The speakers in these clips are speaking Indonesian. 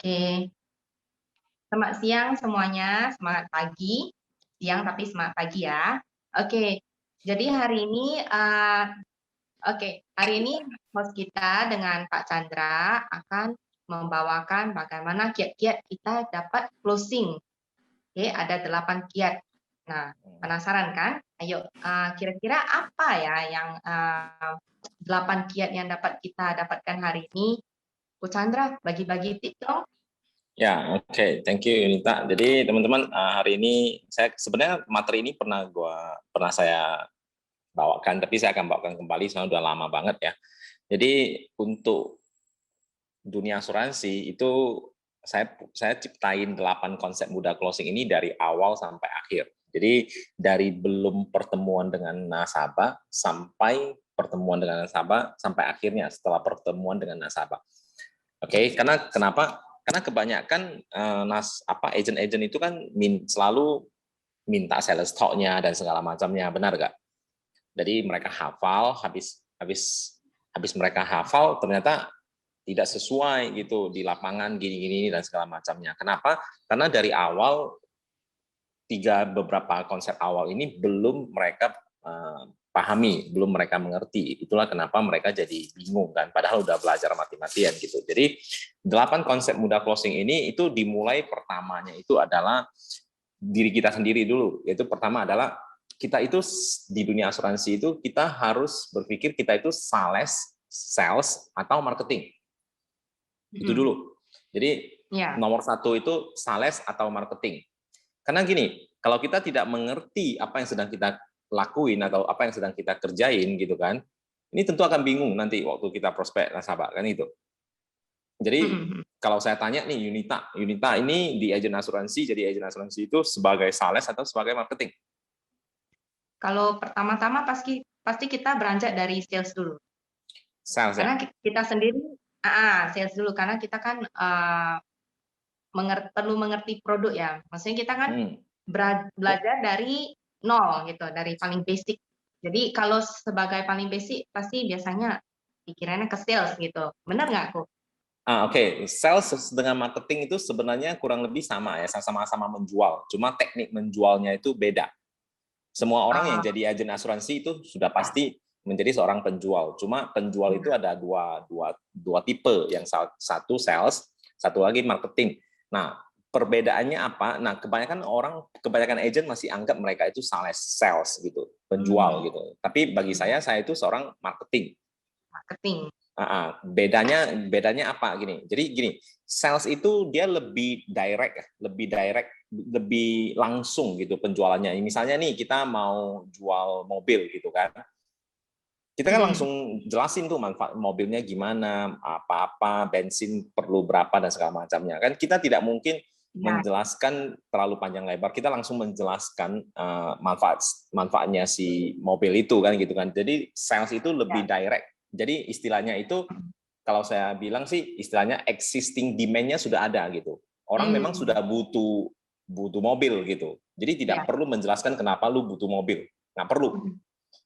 Oke, selamat siang semuanya, semangat pagi, siang tapi semangat pagi ya. Oke, jadi hari ini host kita dengan Pak Chandra akan membawakan bagaimana kiat-kiat kita dapat closing. Oke, ada 8 kiat. Nah, penasaran kan? Ayo, kira-kira apa ya yang 8 kiat yang dapat kita dapatkan hari ini? Bu Chandra, bagi-bagi tips dong. Ya, oke. Thank you, Yunita. Jadi teman-teman, hari ini saya sebenarnya materi ini pernah saya bawakan, tapi saya akan bawakan kembali, soalnya udah lama banget ya. Jadi untuk dunia asuransi itu saya ciptain 8 konsep mudah closing ini dari awal sampai akhir. Jadi dari belum pertemuan dengan nasabah sampai pertemuan dengan nasabah sampai akhirnya setelah pertemuan dengan nasabah. Oke, karena kenapa? Karena kebanyakan agent-agent itu kan selalu minta sales talk-nya dan segala macamnya, benar nggak? Jadi mereka hafal, habis mereka hafal ternyata tidak sesuai gitu di lapangan gini-gini dan segala macamnya. Kenapa? Karena dari awal beberapa konsep awal ini belum mereka pahami, belum mereka mengerti. Itulah kenapa mereka jadi bingung kan, padahal udah belajar mati-matian gitu. Jadi 8 konsep mudah closing ini itu dimulai pertamanya itu adalah diri kita sendiri dulu. Yaitu pertama adalah kita itu di dunia asuransi itu kita harus berpikir kita itu sales atau marketing. Itu dulu. Jadi nomor 1 itu sales atau marketing. Karena gini, kalau kita tidak mengerti apa yang sedang kita lakuin atau apa yang sedang kita kerjain gitu kan, ini tentu akan bingung nanti waktu kita prospek nasabah kan itu. Jadi kalau saya tanya nih Yunita ini di agen asuransi, jadi agen asuransi itu sebagai sales atau sebagai marketing? Kalau pertama-tama pasti kita beranjak dari sales dulu. Sales ya? Karena kita sendiri sales dulu karena kita kan perlu mengerti produk ya. Maksudnya kita kan belajar dari nol gitu, dari paling basic. Jadi kalau sebagai paling basic pasti biasanya pikirannya ke sales gitu. Benar nggak, Ko? Oke. Sales dengan marketing itu sebenarnya kurang lebih sama ya, sama-sama menjual. Cuma teknik menjualnya itu beda. Semua orang yang jadi agen asuransi itu sudah pasti menjadi seorang penjual. Cuma penjual itu ada dua tipe, yang satu sales, satu lagi marketing. Nah, perbedaannya apa? Nah, kebanyakan agent masih anggap mereka itu sales gitu, penjual gitu. Tapi bagi saya itu seorang marketing. Marketing. Bedanya apa gini? Jadi gini, sales itu dia lebih direct, lebih langsung gitu penjualannya. Misalnya nih kita mau jual mobil gitu kan, kita kan langsung jelasin tuh manfaat mobilnya gimana, apa-apa, bensin perlu berapa dan segala macamnya. Kan kita tidak mungkin menjelaskan terlalu panjang lebar. Kita langsung menjelaskan manfaatnya si mobil itu kan gitu kan. Jadi sales itu lebih direct. Jadi istilahnya itu kalau saya bilang sih istilahnya existing demand-nya sudah ada gitu. Orang memang sudah butuh mobil gitu. Jadi tidak perlu menjelaskan kenapa lu butuh mobil. Nggak perlu.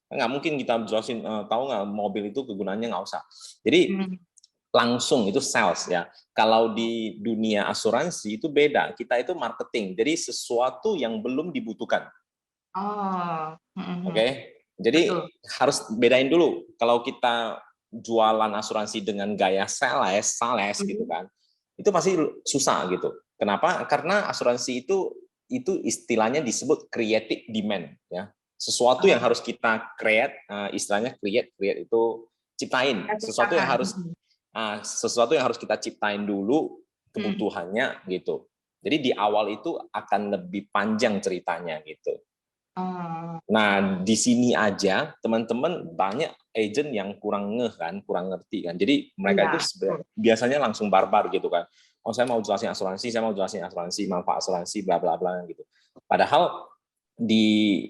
Nggak mungkin kita jelasin, tahu nggak mobil itu kegunaannya, nggak usah. Jadi langsung itu sales ya. Kalau di dunia asuransi itu beda. Kita itu marketing. Jadi sesuatu yang belum dibutuhkan. Oke. Jadi harus bedain dulu. Kalau kita jualan asuransi dengan gaya sales gitu kan, itu pasti susah gitu. Kenapa? Karena asuransi itu istilahnya disebut creative demand ya. Sesuatu yang harus kita create, istilahnya create itu ciptain. Sesuatu yang harus kita ciptain dulu kebutuhannya gitu. Jadi di awal itu akan lebih panjang ceritanya gitu. Nah, di sini aja teman-teman banyak agent yang kurang kurang ngerti kan. Jadi mereka itu biasanya langsung barbar gitu kan. Oh, saya mau jelasin asuransi, manfaat asuransi, bla bla bla gitu. Padahal di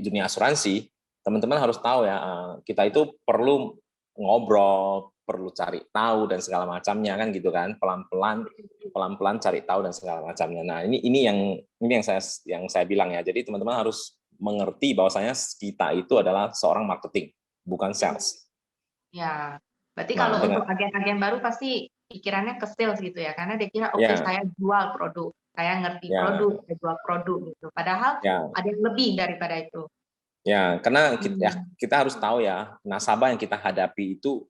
dunia asuransi, teman-teman harus tahu ya, kita itu perlu ngobrol, perlu cari tahu dan segala macamnya kan gitu kan, pelan-pelan cari tahu dan segala macamnya. Nah, ini yang saya bilang ya. Jadi teman-teman harus mengerti bahwasanya kita itu adalah seorang marketing, bukan sales. Ya, berarti kalau untuk agen-agen baru pasti pikirannya ke sales gitu ya, karena dia kira oke Ya, saya jual produk, saya ngerti produk, ya, saya jual produk gitu. Padahal ya, ada yang lebih daripada itu. ya. Karena kita, ya, Hmm. kita harus tahu ya, nasabah yang kita hadapi itu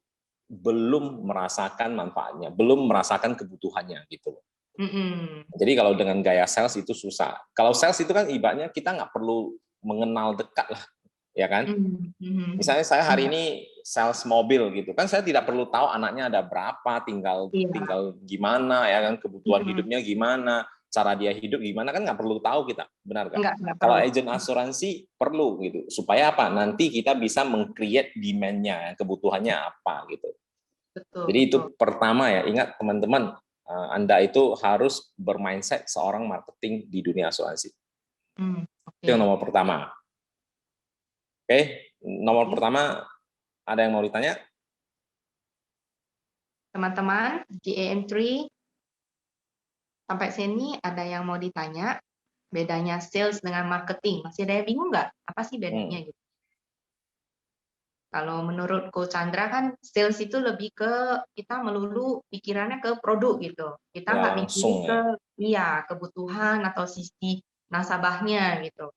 belum merasakan manfaatnya, belum merasakan kebutuhannya gitu loh. Mm-mm. Jadi kalau dengan gaya sales itu susah. Kalau sales itu kan ibaratnya kita nggak perlu mengenal dekat lah, ya kan? Mm, mm, Misalnya saya hari iya, ini sales mobil gitu kan, saya tidak perlu tahu anaknya ada berapa, tinggal iya, tinggal gimana ya kan, kebutuhan mm, hidupnya gimana, cara dia hidup gimana, kan nggak perlu tahu kita, benar kan? nggak Kalau perlu. agent asuransi perlu gitu, supaya apa? Nanti kita bisa meng-create demand-nya, kebutuhannya apa gitu. Betul, Jadi itu betul. pertama ya, ingat teman-teman, Anda itu harus bermindset seorang marketing di dunia asuransi. Itu Oke, yang nomor pertama. Oke, nomor oke. pertama, ada yang mau ditanya? Teman-teman, GAM3 sampai sini ada yang mau ditanya? Bedanya sales dengan marketing. Masih ada yang bingung nggak? Apa sih bedanya Hmm, gitu? Kalau menurut Ko Chandra kan sales itu lebih ke kita melulu pikirannya ke produk gitu. Kita ya nggak mikirin langsung ke ya. iya kebutuhan atau sisi nasabahnya gitu.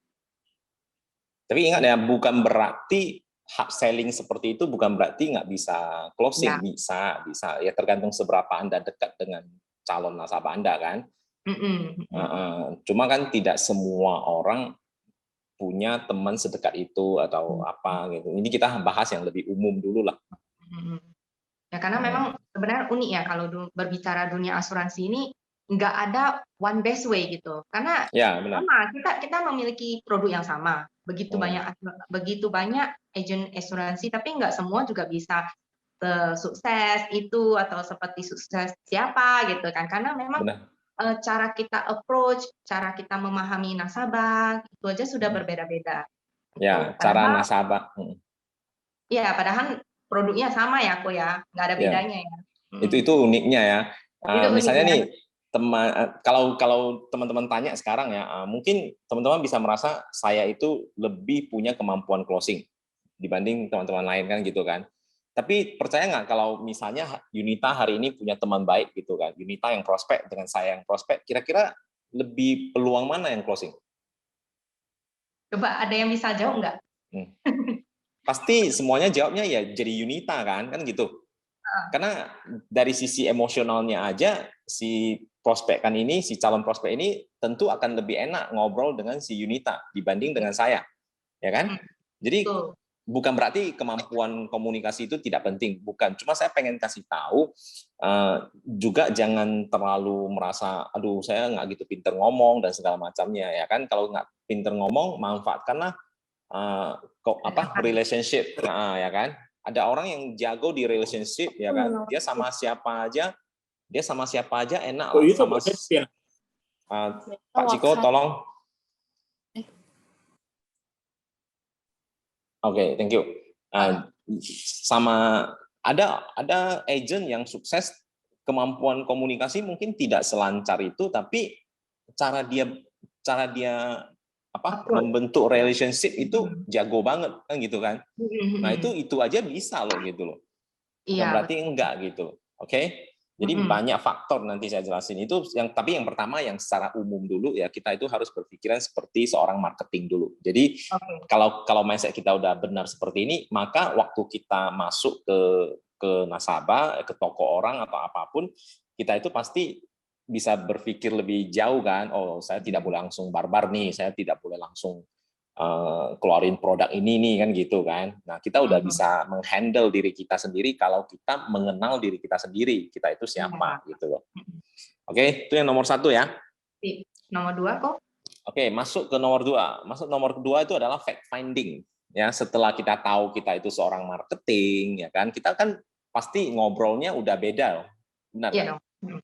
Tapi ingat ya, bukan berarti hard selling seperti itu bukan berarti nggak bisa Ya. closing, bisa ya tergantung seberapa Anda dekat dengan calon nasabah Anda kan. Mm-mm, mm-mm, Cuma kan tidak semua orang punya teman sedekat itu atau apa gitu. Ini kita bahas yang lebih umum dulu lah. mm-mm. Ya karena memang sebenarnya unik ya kalau berbicara dunia asuransi ini nggak ada one best way gitu. Karena Ya benar. sama kita memiliki produk yang sama. Hmm, Begitu banyak agent asuransi tapi nggak semua juga bisa sukses itu atau seperti sukses siapa gitu kan. Karena memang benar. cara kita approach, cara kita memahami nasabah itu aja sudah berbeda-beda. Gitu. Ya, cara Padahal nasabah. ya padahal produknya sama ya kok ya, nggak ada Ya, bedanya ya. itu uniknya ya. Itu unik Misalnya ya. nih, teman kalau teman-teman tanya sekarang ya, mungkin teman-teman bisa merasa saya itu lebih punya kemampuan closing dibanding teman-teman lain kan gitu kan. Tapi percaya nggak kalau misalnya Yunita hari ini punya teman baik gitu kan, Yunita yang prospek dengan saya yang prospek, kira-kira lebih peluang mana yang closing? Coba ada yang bisa jawab nggak? Hmm. Pasti semuanya jawabnya ya jadi Yunita kan gitu. Karena dari sisi emosionalnya aja si prospek kan ini, si calon prospek ini tentu akan lebih enak ngobrol dengan si Yunita dibanding dengan saya, ya kan? Jadi Betul. bukan berarti kemampuan komunikasi itu tidak penting, bukan. Cuma saya pengen kasih tahu juga jangan terlalu merasa, aduh saya nggak gitu pinter ngomong dan segala macamnya, ya kan? Kalau nggak pinter ngomong, manfaatkanlah kok apa relationship, ya kan? Ada orang yang jago di relationship, ya kan? Dia sama siapa aja enak lah. Sama Pak Ciko, tolong. Oke, thank you. Sama ada agent yang sukses, kemampuan komunikasi mungkin tidak selancar itu, tapi cara dia cara dia apa Approach. membentuk relationship itu jago banget kan gitu kan. Nah, Mm-mm. itu aja bisa loh gitu loh. Bukan Iya, berarti betul. enggak gitu. Oke? Jadi Mm-mm. banyak faktor nanti saya jelasin itu tapi yang pertama yang secara umum dulu ya kita itu harus berpikiran seperti seorang marketing dulu. Jadi Oke. kalau mindset kita udah benar seperti ini, maka waktu kita masuk ke nasabah, ke toko orang atau apapun, kita itu pasti bisa berpikir lebih jauh kan. Oh, saya tidak boleh langsung barbar nih, saya tidak boleh langsung keluarin produk ini nih kan gitu kan. Nah, kita udah Mm-mm. bisa menghandle diri kita sendiri kalau kita mengenal diri kita sendiri, kita itu siapa Iya. gitu loh. Mm-mm. Oke, itu yang nomor satu ya. Sip. Nomor 2 kok. Oke, masuk ke nomor dua. Masuk nomor kedua itu adalah fact finding. Ya, setelah kita tahu kita itu seorang marketing, ya kan, kita kan pasti ngobrolnya udah beda, loh. Benar Iya kan? dong. Mm.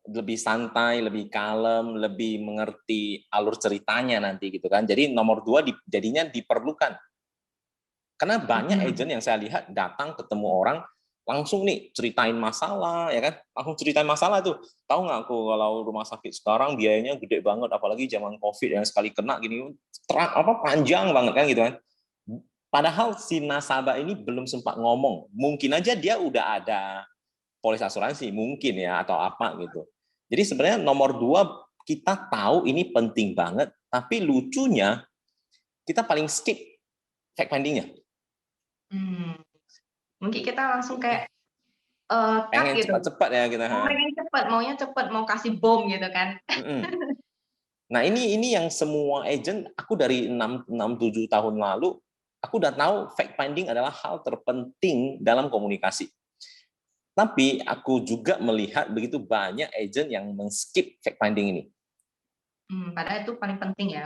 Lebih santai, lebih kalem, lebih mengerti alur ceritanya nanti gitu kan. Jadi nomor dua jadinya diperlukan. Karena banyak Mm-mm. agent yang saya lihat datang ketemu orang langsung nih ceritain masalah, ya kan? Langsung ceritain masalah tuh. Tahu nggak aku kalau rumah sakit sekarang biayanya gede banget, apalagi zaman COVID yang sekali kena gini, panjang banget kan gitu kan. Padahal si nasabah ini belum sempat ngomong. Mungkin aja dia udah ada polis asuransi mungkin ya atau apa gitu. Jadi sebenarnya nomor 2 kita tahu ini penting banget, tapi lucunya kita paling skip fact finding-nya. Mungkin kita langsung kayak cut Pengen gitu. cepat-cepat ya kita. Pengen cepat, maunya cepat, mau kasih bom gitu kan. Nah ini yang semua agent, aku dari 6-7 tahun lalu, aku udah tahu fact finding adalah hal terpenting dalam komunikasi. Tapi aku juga melihat begitu banyak agent yang men-skip fact finding ini. Padahal itu paling penting ya.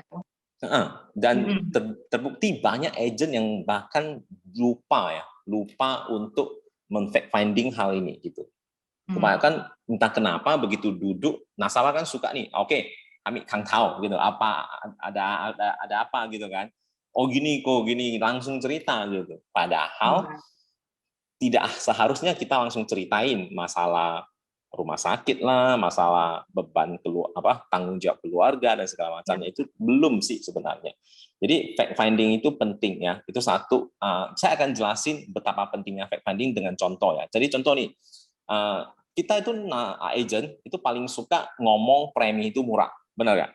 Dan terbukti banyak agent yang bahkan lupa untuk men-fact finding hal ini gitu. Kebanyakan entah kenapa begitu duduk, nasabah kan suka nih, oke, kami Kang tahu gitu, apa ada apa gitu kan. Oh gini kok gini, langsung cerita gitu. Padahal tidak seharusnya kita langsung ceritain masalah rumah sakit lah, masalah beban tanggung jawab keluarga dan segala macamnya, itu belum sih sebenarnya. Jadi fact finding itu penting ya. Itu satu. Saya akan jelasin betapa pentingnya fact finding dengan contoh ya. Jadi contoh nih, kita itu agent itu paling suka ngomong premi itu murah, benar nggak?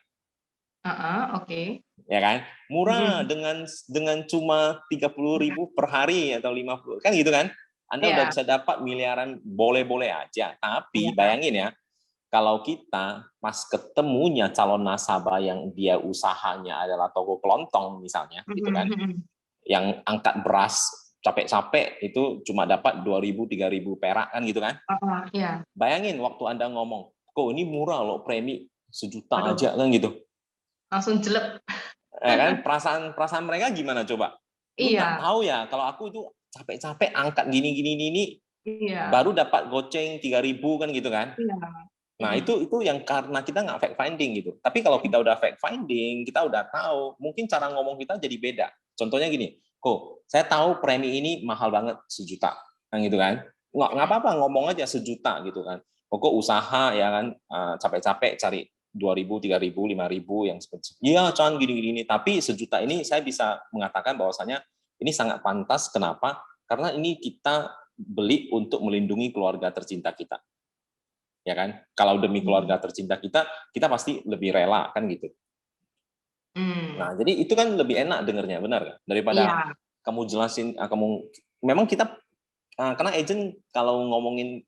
Oke. Ya kan, murah dengan cuma 30.000 per hari atau 50, kan gitu kan? Anda udah bisa dapat miliaran, boleh-boleh aja. Tapi bayangin ya, kalau kita pas ketemunya calon nasabah yang dia usahanya adalah toko kelontong misalnya, gitu kan, yang angkat beras capek-capek itu cuma dapat 2.000-3.000 perak kan gitu kan? Bayangin waktu Anda ngomong, kok ini murah loh, premi 1 juta aja kan gitu. Langsung jelek. Ya kan, perasaan mereka gimana coba? Lu nggak tahu ya kalau aku itu capek-capek angkat gini, baru dapat goceng 3.000 kan gitu kan? Nah itu yang karena kita nggak fact finding gitu. Tapi kalau kita udah fact finding, kita udah tahu, mungkin cara ngomong kita jadi beda. Contohnya gini, kok saya tahu premi ini mahal banget 1 juta, kan gitu kan? Nggak apa-apa, ngomong aja 1 juta gitu kan. Kok usaha ya kan, capek-capek cari 2.000, 3.000, 5.000 yang seperti iya Chan gini-gini. Tapi 1 juta ini saya bisa mengatakan bahwasanya ini sangat pantas. Kenapa? Karena ini kita beli untuk melindungi keluarga tercinta kita. Ya kan? Kalau demi keluarga tercinta kita pasti lebih rela kan gitu. Nah, jadi itu kan lebih enak dengernya, benar kan? Daripada kamu jelasin, memang kita karena agent kalau ngomongin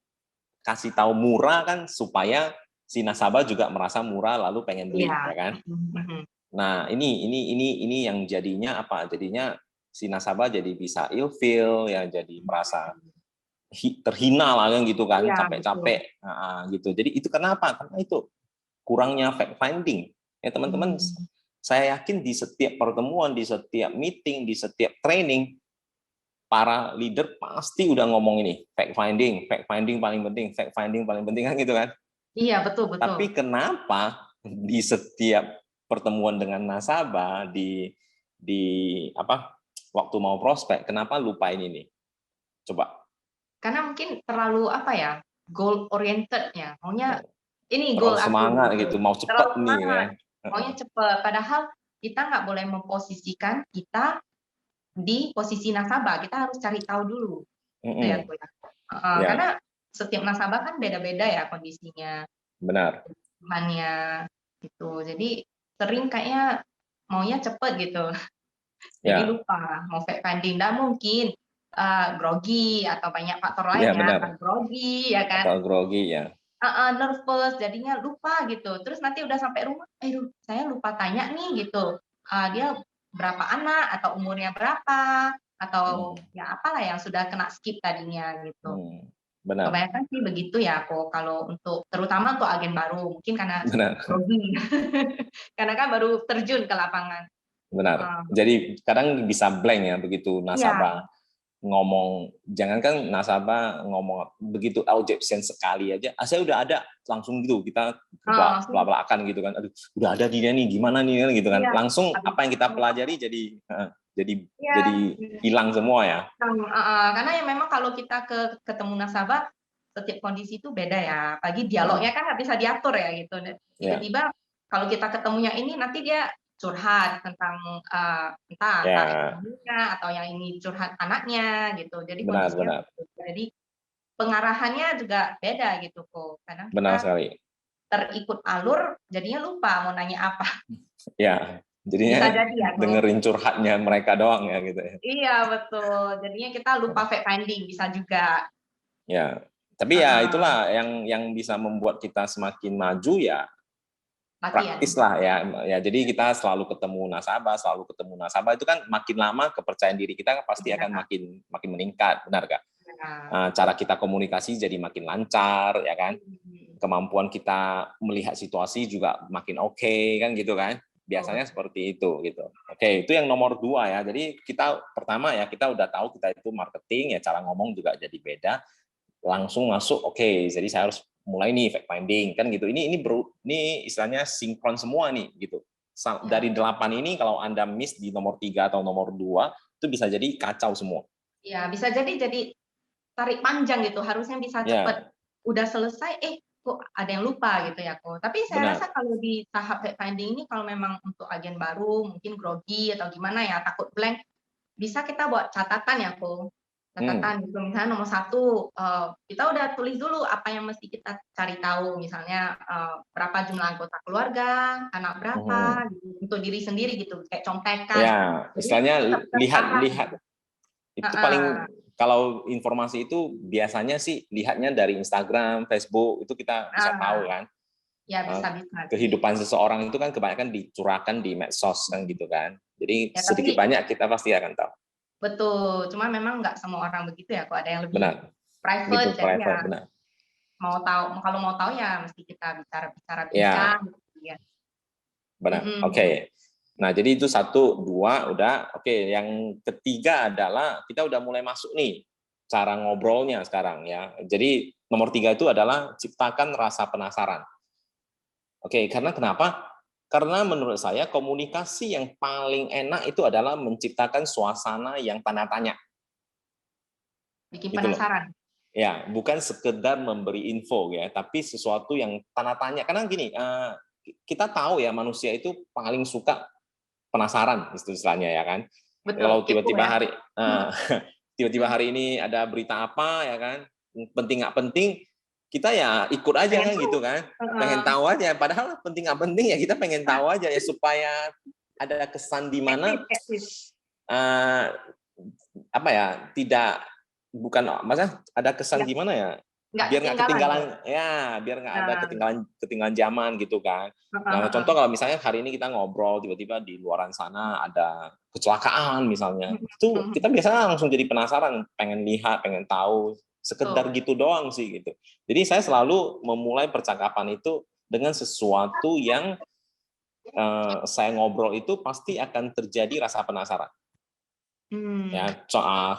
kasih tahu murah kan supaya si nasabah juga merasa murah lalu pengen beli, ya kan? Nah, ini yang jadinya apa? Jadinya si nasabah jadi bisa ilfeel ya, jadi merasa terhina lah kan gitu kan, capek-capek gitu. Jadi itu kenapa? Karena itu kurangnya fact finding. Ya teman-teman, saya yakin di setiap pertemuan, di setiap meeting, di setiap training, para leader pasti udah ngomong ini, fact finding paling penting, fact finding paling penting kan gitu kan? Iya, betul. Tapi kenapa di setiap pertemuan dengan nasabah di waktu mau prospek, kenapa lupain ini? Coba. Karena mungkin terlalu goal oriented ya, maunya ini goal aku semangat gitu, mau cepat nih kan, maunya cepat, padahal kita nggak boleh memposisikan kita di posisi nasabah, kita harus cari tahu dulu gitu ya. Karena setiap nasabah kan beda-beda ya kondisinya, benar, gitu, jadi sering kayaknya maunya cepat gitu. Jadi lupa mau fact finding, nggak mungkin grogi atau banyak faktor lain grogi ya kan, atau grogi ya, nervous jadinya lupa gitu. Terus nanti udah sampai rumah, saya lupa tanya nih gitu, dia berapa anak atau umurnya berapa atau ya apalah yang sudah kena skip tadinya gitu. Benar. Kebanyakan sih begitu ya kok, kalau untuk terutama untuk agen baru mungkin karena grogi karena kan baru terjun ke lapangan. Benar. Jadi kadang bisa blank ya begitu nasabah ngomong, jangankan nasabah ngomong begitu objection sekali aja, saya udah ada langsung gitu kita belak-belakan gitu kan, aduh udah ada dia nih gimana nih gitu kan, langsung apa yang kita pelajari jadi hilang semua ya. Karena ya memang kalau kita ketemu nasabah setiap kondisi itu beda ya, apalagi dialognya kan nggak bisa diatur ya gitu. Tiba-tiba kalau kita ketemunya ini nanti dia curhat tentang entah ekonominya atau yang ini curhat anaknya gitu. Jadi benar. jadi pengarahannya juga beda gitu kok. Kadang Benar kita sekali. terikut alur, jadinya lupa mau nanya apa. Ya, Bisa jadinya jadi ya kok. dengerin curhatnya mereka doang ya gitu ya. Iya betul. Jadinya kita lupa fact finding bisa juga. Ya, tapi ya Heeh. itulah yang bisa membuat kita semakin maju ya Latihan. praktis lah ya. Ya, jadi kita selalu ketemu nasabah itu kan makin lama kepercayaan diri kita pasti Iya. akan makin meningkat, benar gak? Iya. Cara kita komunikasi jadi makin lancar, ya kan? Hmm. Kemampuan kita melihat situasi juga makin oke, kan gitu kan? Biasanya seperti itu gitu. Oke, itu yang nomor 2 ya. Jadi kita pertama ya kita udah tahu kita itu marketing ya, cara ngomong juga jadi beda. Langsung masuk, oke, jadi saya harus mulai nih fact finding kan gitu. Ini istilahnya sinkron semua nih gitu. Dari 8 ini kalau Anda miss di nomor 3 atau nomor 2 itu bisa jadi kacau semua. Ya, bisa jadi tarik panjang gitu, harusnya bisa cepet. Ya, Udah selesai, kok ada yang lupa gitu ya kok. Tapi saya rasa benar. kalau di tahap fact finding ini kalau memang untuk agen baru, mungkin grogi atau gimana ya, takut blank, bisa kita buat catatan ya kok. Catatan gitu, misalnya nomor 1, kita udah tulis dulu apa yang mesti kita cari tahu, misalnya berapa jumlah anggota keluarga, anak berapa, gitu, untuk diri sendiri gitu, kayak contekan. Ya, Jadi istilahnya terarah lihat gitu. itu Heeh. paling kalau informasi itu biasanya sih lihatnya dari Instagram, Facebook itu kita bisa tahu Nah, kan. ya bisa sih. Kehidupan seseorang itu kan kebanyakan dicurahkan di medsos kan gitu kan. Jadi Ya sedikit tapi banyak kita pasti akan tahu. betul, cuma memang nggak semua orang begitu ya, kok ada yang lebih Benar, private, gitu jadi ya private benar. kalau mau tahu ya mesti kita bicara bincang Ya, gitu ya. benar. Mhm. Oke. Nah, jadi itu 1, 2 udah. Oke, yang ketiga adalah kita udah mulai masuk nih cara ngobrolnya sekarang ya. Jadi nomor 3 itu adalah ciptakan rasa penasaran. Oke, karena kenapa? Karena menurut saya komunikasi yang paling enak itu adalah menciptakan suasana yang tanda tanya, Bikin gitu loh. penasaran. Ya, bukan sekedar memberi info ya, tapi sesuatu yang tanda tanya. Karena gini, kita tahu ya manusia itu paling suka penasaran istilahnya ya kan. Betul, Kalau kepo tiba-tiba ya. tiba-tiba hari ini ada berita apa ya kan, penting nggak penting, kita ya ikut aja Pengen kan tahu. gitu kan, pengen Heeh. tahu aja. Padahal penting nggak penting ya kita pengen tahu aja ya supaya ada kesan di mana Eksis. uh, apa ya tidak bukan maksudnya ada kesan Ya, gimana ya nggak biar nggak ketinggalan ketinggalan kok. ya biar nggak ada Nah, ketinggalan zaman gitu kan. heeh Nah, heeh. contoh kalau misalnya hari ini kita ngobrol tiba-tiba di luaran sana ada kecelakaan misalnya, Mhm itu kita mhm. biasanya langsung jadi penasaran, pengen lihat, pengen tahu, sekedar Betul. gitu doang sih gitu. Jadi saya selalu memulai percakapan itu dengan sesuatu yang saya ngobrol itu pasti akan terjadi rasa penasaran. Hmm. Ya,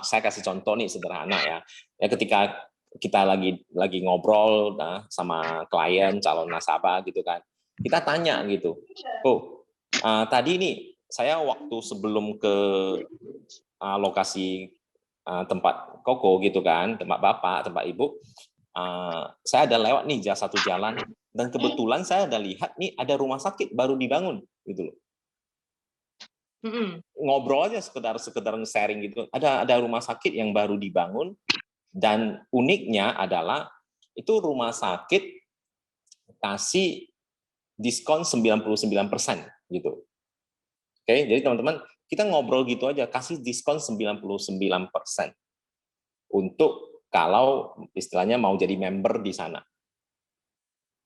saya kasih contoh nih sederhana ya. Ya ketika kita lagi ngobrol sama klien calon nasabah gitu kan, kita tanya gitu, tadi nih saya waktu sebelum ke lokasi tempat koko gitu kan, tempat bapak, tempat ibu, saya ada lewat nih satu jalan dan kebetulan saya ada lihat nih ada rumah sakit baru dibangun gitu loh. Mhm. Ngobrol aja sekedar sharing gitu. Ada rumah sakit yang baru dibangun dan uniknya adalah itu rumah sakit kasih diskon 99% gitu. Oke, jadi teman-teman kita ngobrol gitu aja kasih diskon 99% untuk kalau istilahnya mau jadi member di sana.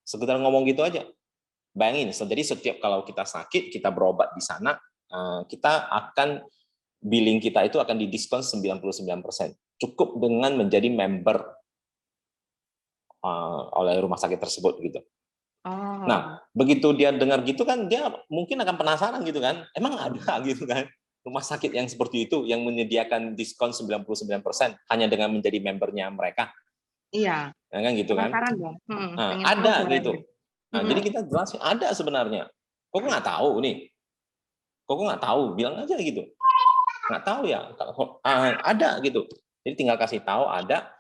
Sekedar ngomong gitu aja. Bayangin, jadi setiap kalau kita sakit, kita berobat di sana, kita akan billing kita itu akan didiskon 99%. Cukup dengan menjadi member oleh rumah sakit tersebut gitu. Oh. Nah, begitu dia dengar gitu kan dia mungkin akan penasaran gitu kan. Emang ada gitu kan rumah sakit yang seperti itu yang menyediakan diskon 99% hanya dengan menjadi membernya mereka. Iya, Ya kan gitu kan. penasaran dong. Pengen tahu Ada caranya. gitu. Nah, Mhm. jadi kita jelasin ada sebenarnya. Kok nggak tahu nih? Kok nggak tahu? Bilang aja gitu. Nggak tahu ya. Ada gitu. Jadi tinggal kasih tahu ada.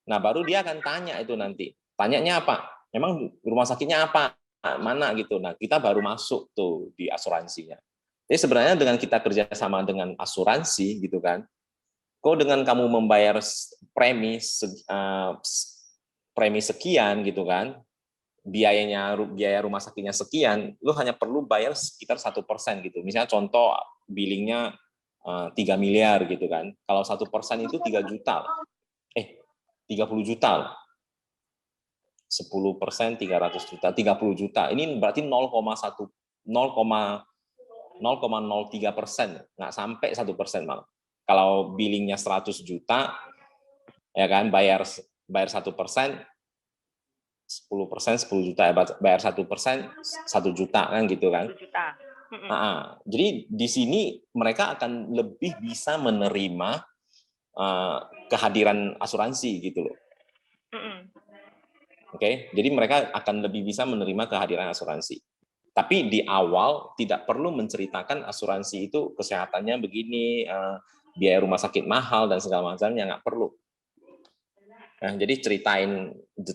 Nah, baru dia akan tanya itu nanti. Tanyanya apa? Memang rumah sakitnya apa? Mana gitu. Nah, kita baru masuk tuh di asuransinya. Jadi sebenarnya dengan kita kerjasama dengan asuransi gitu kan, kok dengan kamu membayar premi sekian gitu kan, biaya rumah sakitnya sekian, lu hanya perlu bayar sekitar 1% gitu. Misalnya contoh billingnya 3 miliar gitu kan. Kalau 1% itu 3 juta. 30 juta. 10% 300 juta, 30 juta. Ini berarti 0,03%, nggak sampai 1% malah. Kalau billingnya 100 juta, ya kan, bayar 1%, 10%, 10 juta, bayar 1%, 1 juta kan gitu kan. 1 juta. Jadi di sini mereka akan lebih bisa menerima kehadiran asuransi gitu loh. Oke, jadi mereka akan lebih bisa menerima kehadiran asuransi. Tapi di awal tidak perlu menceritakan asuransi itu kesehatannya begini, biaya rumah sakit mahal dan segala macamnya, nggak perlu. Nah, jadi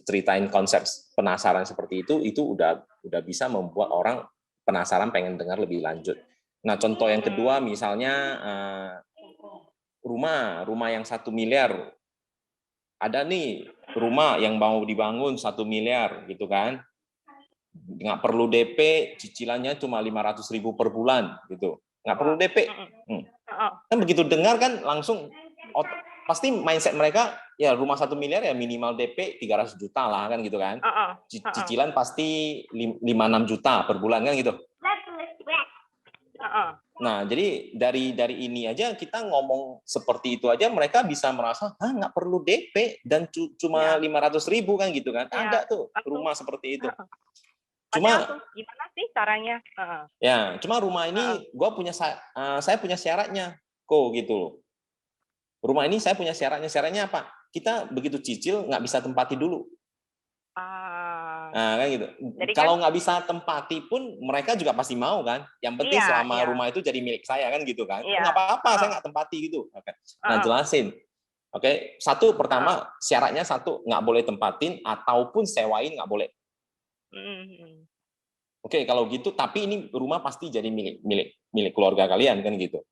ceritain konsep penasaran seperti itu udah bisa membuat orang penasaran pengen dengar lebih lanjut. Nah, contoh yang kedua misalnya rumah yang 1 miliar. Ada nih rumah yang mau dibangun 1 miliar gitu kan. Nggak perlu DP, cicilannya cuma 500.000 per bulan gitu. Nggak perlu DP. Kan begitu dengar kan langsung pasti mindset mereka ya rumah 1 miliar ya minimal DP 300 juta lah kan gitu kan. Cicilan pasti 5-6 juta per bulan kan gitu. Nah, jadi dari ini aja kita ngomong seperti itu aja mereka bisa merasa, nggak perlu DP dan cuma 500.000 kan gitu kan. Ada tuh rumah seperti itu. Cuma gimana sih caranya? Ya, cuma rumah ini saya punya syaratnya, kok gitu loh. Rumah ini saya punya syaratnya. Syaratnya apa? Kita begitu cicil nggak bisa tempati dulu. Nah, kan gitu. Jadi kalau nggak bisa tempati pun mereka juga pasti mau kan. Yang penting selama rumah itu jadi milik saya kan gitu kan. Nggak apa-apa, saya nggak tempati gitu. Oke. Nah, jelasin. Oke, pertama syaratnya nggak boleh tempatin ataupun sewain nggak boleh. Oke, kalau gitu, tapi ini rumah pasti jadi milik keluarga kalian kan gitu.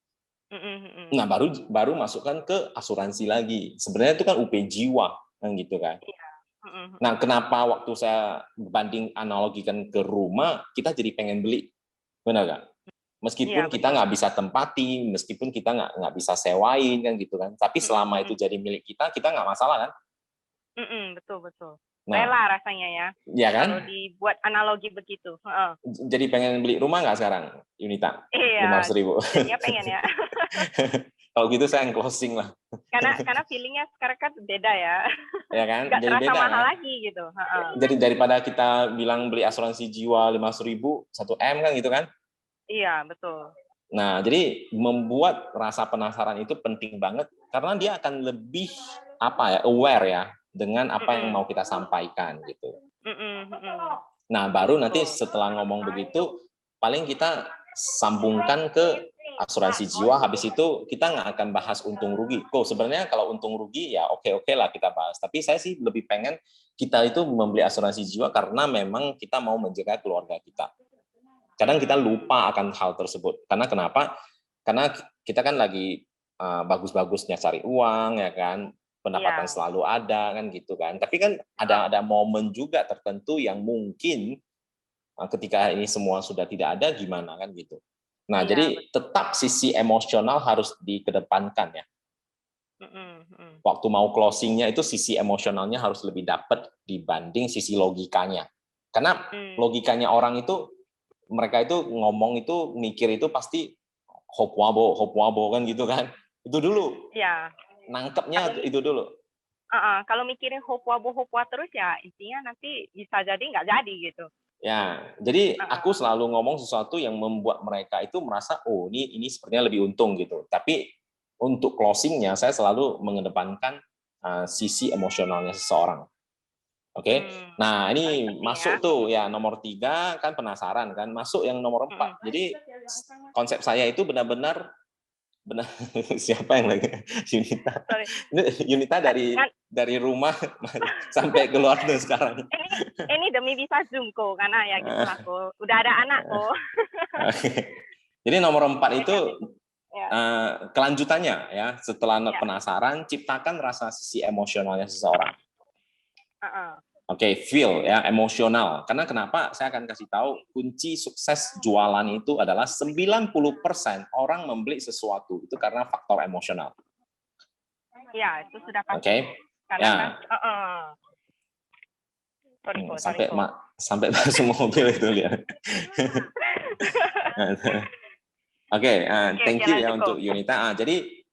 Nah, baru masukkan ke asuransi lagi. Sebenarnya itu kan UP jiwa kan gitu kan. Nah, kenapa waktu saya banding analogikan ke rumah, kita jadi pengen beli, benar nggak? Meskipun kita nggak bisa tempati, meskipun kita nggak bisa sewain kan gitu kan. Tapi selama itu jadi milik kita nggak masalah kan? Betul. Rela rasanya ya. Ya kan? Kalau dibuat analogi begitu. Jadi pengen beli rumah nggak sekarang, Yunita? Iya. 500.000. Jadinya pengen ya. Kalau gitu saya yang closing lah. Karena feelingnya sekarang kan beda ya. Ya kan? Nggak Jadi terasa beda mahal kan? lagi gitu. Jadi daripada kita bilang beli asuransi jiwa 500.000, 1M kan gitu kan? Iya, betul. Nah, jadi membuat rasa penasaran itu penting banget karena dia akan lebih aware ya dengan apa yang mau kita sampaikan gitu. Nah, baru nanti setelah ngomong begitu, paling kita sambungkan ke asuransi jiwa. Habis itu kita nggak akan bahas untung rugi. Sebenarnya kalau untung rugi ya oke lah kita bahas. Tapi saya sih lebih pengen kita itu membeli asuransi jiwa karena memang kita mau menjaga keluarga kita. Kadang kita lupa akan hal tersebut. Karena kenapa? Karena kita kan lagi bagus-bagusnya cari uang ya kan. Pendapatan selalu ada kan gitu kan. Tapi kan ada momen juga tertentu yang mungkin ketika ini semua sudah tidak ada gimana kan gitu. Nah, jadi tetap sisi emosional harus dikedepankan ya. Waktu mau closingnya itu sisi emosionalnya harus lebih dapat dibanding sisi logikanya. Karena logikanya orang itu mereka itu ngomong itu mikir itu pasti hopwabo kan gitu kan. Itu dulu. Iya. Nangkepnya itu dulu. Kalau mikirin hopwa terus ya intinya nanti bisa jadi nggak jadi gitu. Ya, jadi aku selalu ngomong sesuatu yang membuat mereka itu merasa ini sepertinya lebih untung gitu. Tapi untuk closingnya saya selalu mengedepankan sisi emosionalnya seseorang. Oke. Nah, ini masuk tuh ya nomor 3 kan penasaran kan, masuk yang nomor 4. Jadi konsep saya itu benar siapa yang lagi Yunita? Yunita dari rumah sampai keluar tuh sekarang. Ini demi bisa Zoom kok karena ya gitu lah kok. Udah ada anak kok. Jadi nomor 4 itu Ya. Kelanjutannya ya, setelah Ya. penasaran, ciptakan rasa sisi emosionalnya seseorang. Uh-uh. Oke, feel ya, emosional. Karena kenapa? Saya akan kasih tahu kunci sukses jualan itu adalah 90% orang membeli sesuatu itu karena faktor emosional. Ya, itu sudah pasti. Oke. Karena Ya. kan, sorry. Sampai masuk mobil itu lihat. Oke, thank you ya untuk Yunita. Jadi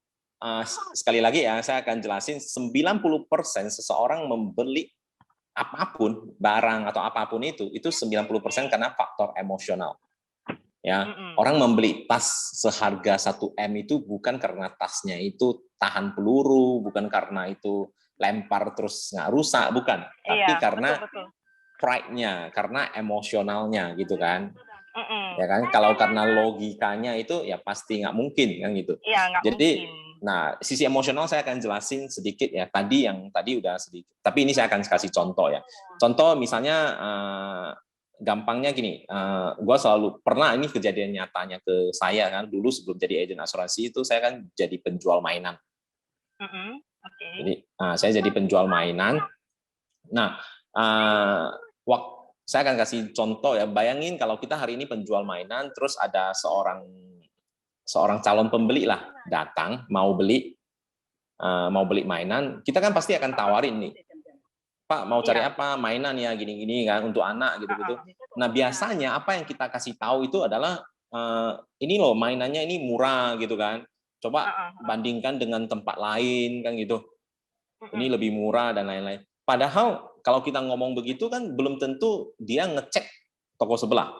sekali lagi ya, saya akan jelasin 90% seseorang membeli apapun, barang atau apapun itu 90% karena faktor emosional. Ya, orang membeli tas seharga 1M itu bukan karena tasnya itu tahan peluru, bukan karena itu lempar terus nggak rusak, bukan. Tapi karena pride-nya, karena emosionalnya gitu kan. Ya kan, kalau karena logikanya itu ya pasti nggak mungkin kan gitu. Jadi nah, sisi emosional saya akan jelasin sedikit ya. Tadi udah sedikit. Tapi ini saya akan kasih contoh ya. Contoh misalnya gampangnya gini. Gue selalu pernah, ini kejadian nyatanya ke saya kan. Dulu sebelum jadi agen asuransi itu saya kan jadi penjual mainan. Jadi saya jadi penjual mainan. Nah, saya akan kasih contoh ya. Bayangin kalau kita hari ini penjual mainan, terus ada seorang calon pembeli lah datang mau beli mainan, kita kan pasti akan tawarin nih, Pak mau cari apa, mainan ya gini-gini kan untuk anak gitu-gitu. Nah biasanya apa yang kita kasih tahu itu adalah ini loh mainannya ini murah gitu kan, coba bandingkan dengan tempat lain kan gitu, ini lebih murah dan lain-lain. Padahal kalau kita ngomong begitu kan belum tentu dia ngecek toko sebelah.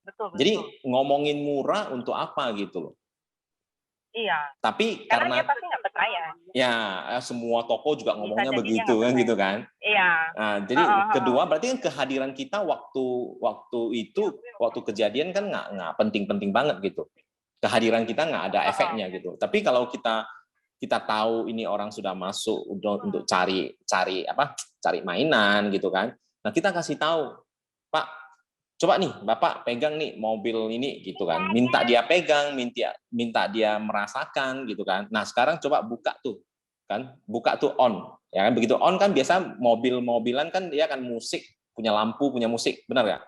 Betul. Jadi ngomongin murah untuk apa gitu loh. Iya. Tapi karena dia pasti nggak percaya. Ya, semua toko juga ngomongnya begitu kan gitu kan. Iya. Nah, jadi kedua berarti kan kehadiran kita waktu kejadian kan nggak penting-penting banget gitu. Kehadiran kita nggak ada efeknya gitu. Tapi kalau kita tahu ini orang sudah masuk untuk cari mainan gitu kan. Nah, kita kasih tahu, Pak, coba nih Bapak pegang nih mobil ini gitu kan, minta dia pegang, minta dia merasakan gitu kan. Nah sekarang coba buka tuh on ya kan, begitu on kan biasa mobilan kan dia kan musik, punya lampu, punya musik, benar nggak?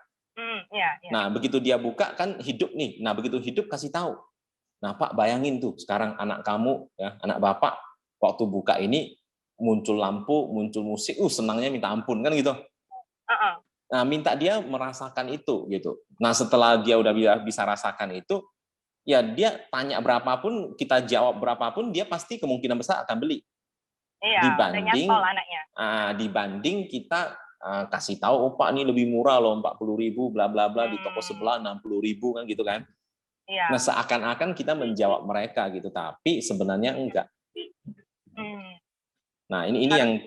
Iya. Nah begitu dia buka kan hidup nih. Nah begitu hidup kasih tahu. Nah Pak bayangin tuh sekarang anak kamu ya, anak Bapak waktu buka ini muncul lampu, muncul musik, senangnya minta ampun kan gitu. Nah, minta dia merasakan itu gitu. Nah, setelah dia udah bisa rasakan itu, ya dia tanya berapapun, kita jawab berapapun, dia pasti kemungkinan besar akan beli. Iya, dibanding kita kasih tahu, oh Pak ini lebih murah loh, 40.000 bla bla bla, di toko sebelah 60.000 kan gitu kan. Iya. Nah, seakan-akan kita menjawab mereka gitu, tapi sebenarnya enggak. Nah, ini yang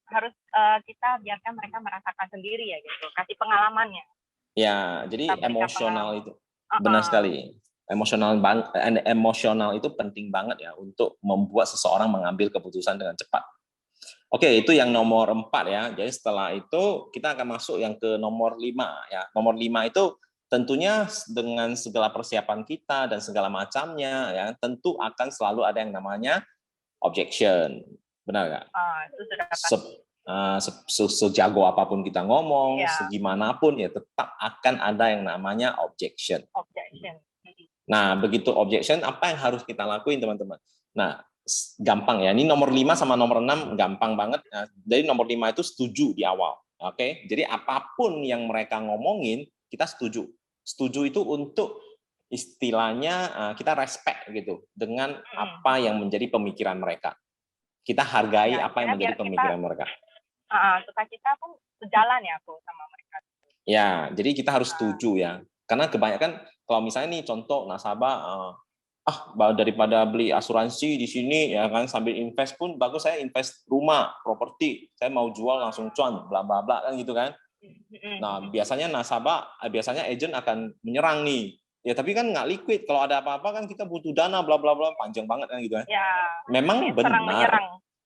harus kita biarkan mereka merasakan sendiri ya gitu, kasih pengalamannya. Ya, jadi emosional itu benar sekali. Emosional itu penting banget ya untuk membuat seseorang mengambil keputusan dengan cepat. Oke, itu yang nomor 4 ya. Jadi setelah itu kita akan masuk yang ke nomor 5 ya. Nomor 5 itu tentunya dengan segala persiapan kita dan segala macamnya ya, tentu akan selalu ada yang namanya objection. Benar nggak? Itu sudah pasti. Sejago apapun kita ngomong, segimanapun ya tetap akan ada yang namanya objection. Nah, begitu objection, apa yang harus kita lakuin teman-teman? Nah, gampang ya, ini nomor 5 sama nomor 6 gampang banget. Nah, jadi nomor 5 itu setuju di awal. Oke, jadi apapun yang mereka ngomongin, kita setuju. Setuju itu untuk istilahnya kita respect gitu dengan apa yang menjadi pemikiran mereka. Kita hargai apa yang menjadi pemikiran mereka. Supaya kita pun sejalan ya sama mereka. Ya, jadi kita harus setuju ya. Karena kebanyakan kalau misalnya nih contoh nasabah daripada beli asuransi di sini ya kan sambil invest pun bagus saya invest rumah, properti. Saya mau jual langsung cuan bla bla bla kan gitu kan. Nah, biasanya agent akan menyerang nih. Ya tapi kan nggak liquid. Kalau ada apa-apa kan kita butuh dana bla bla bla, panjang banget kan gitu kan. Ya, memang benar.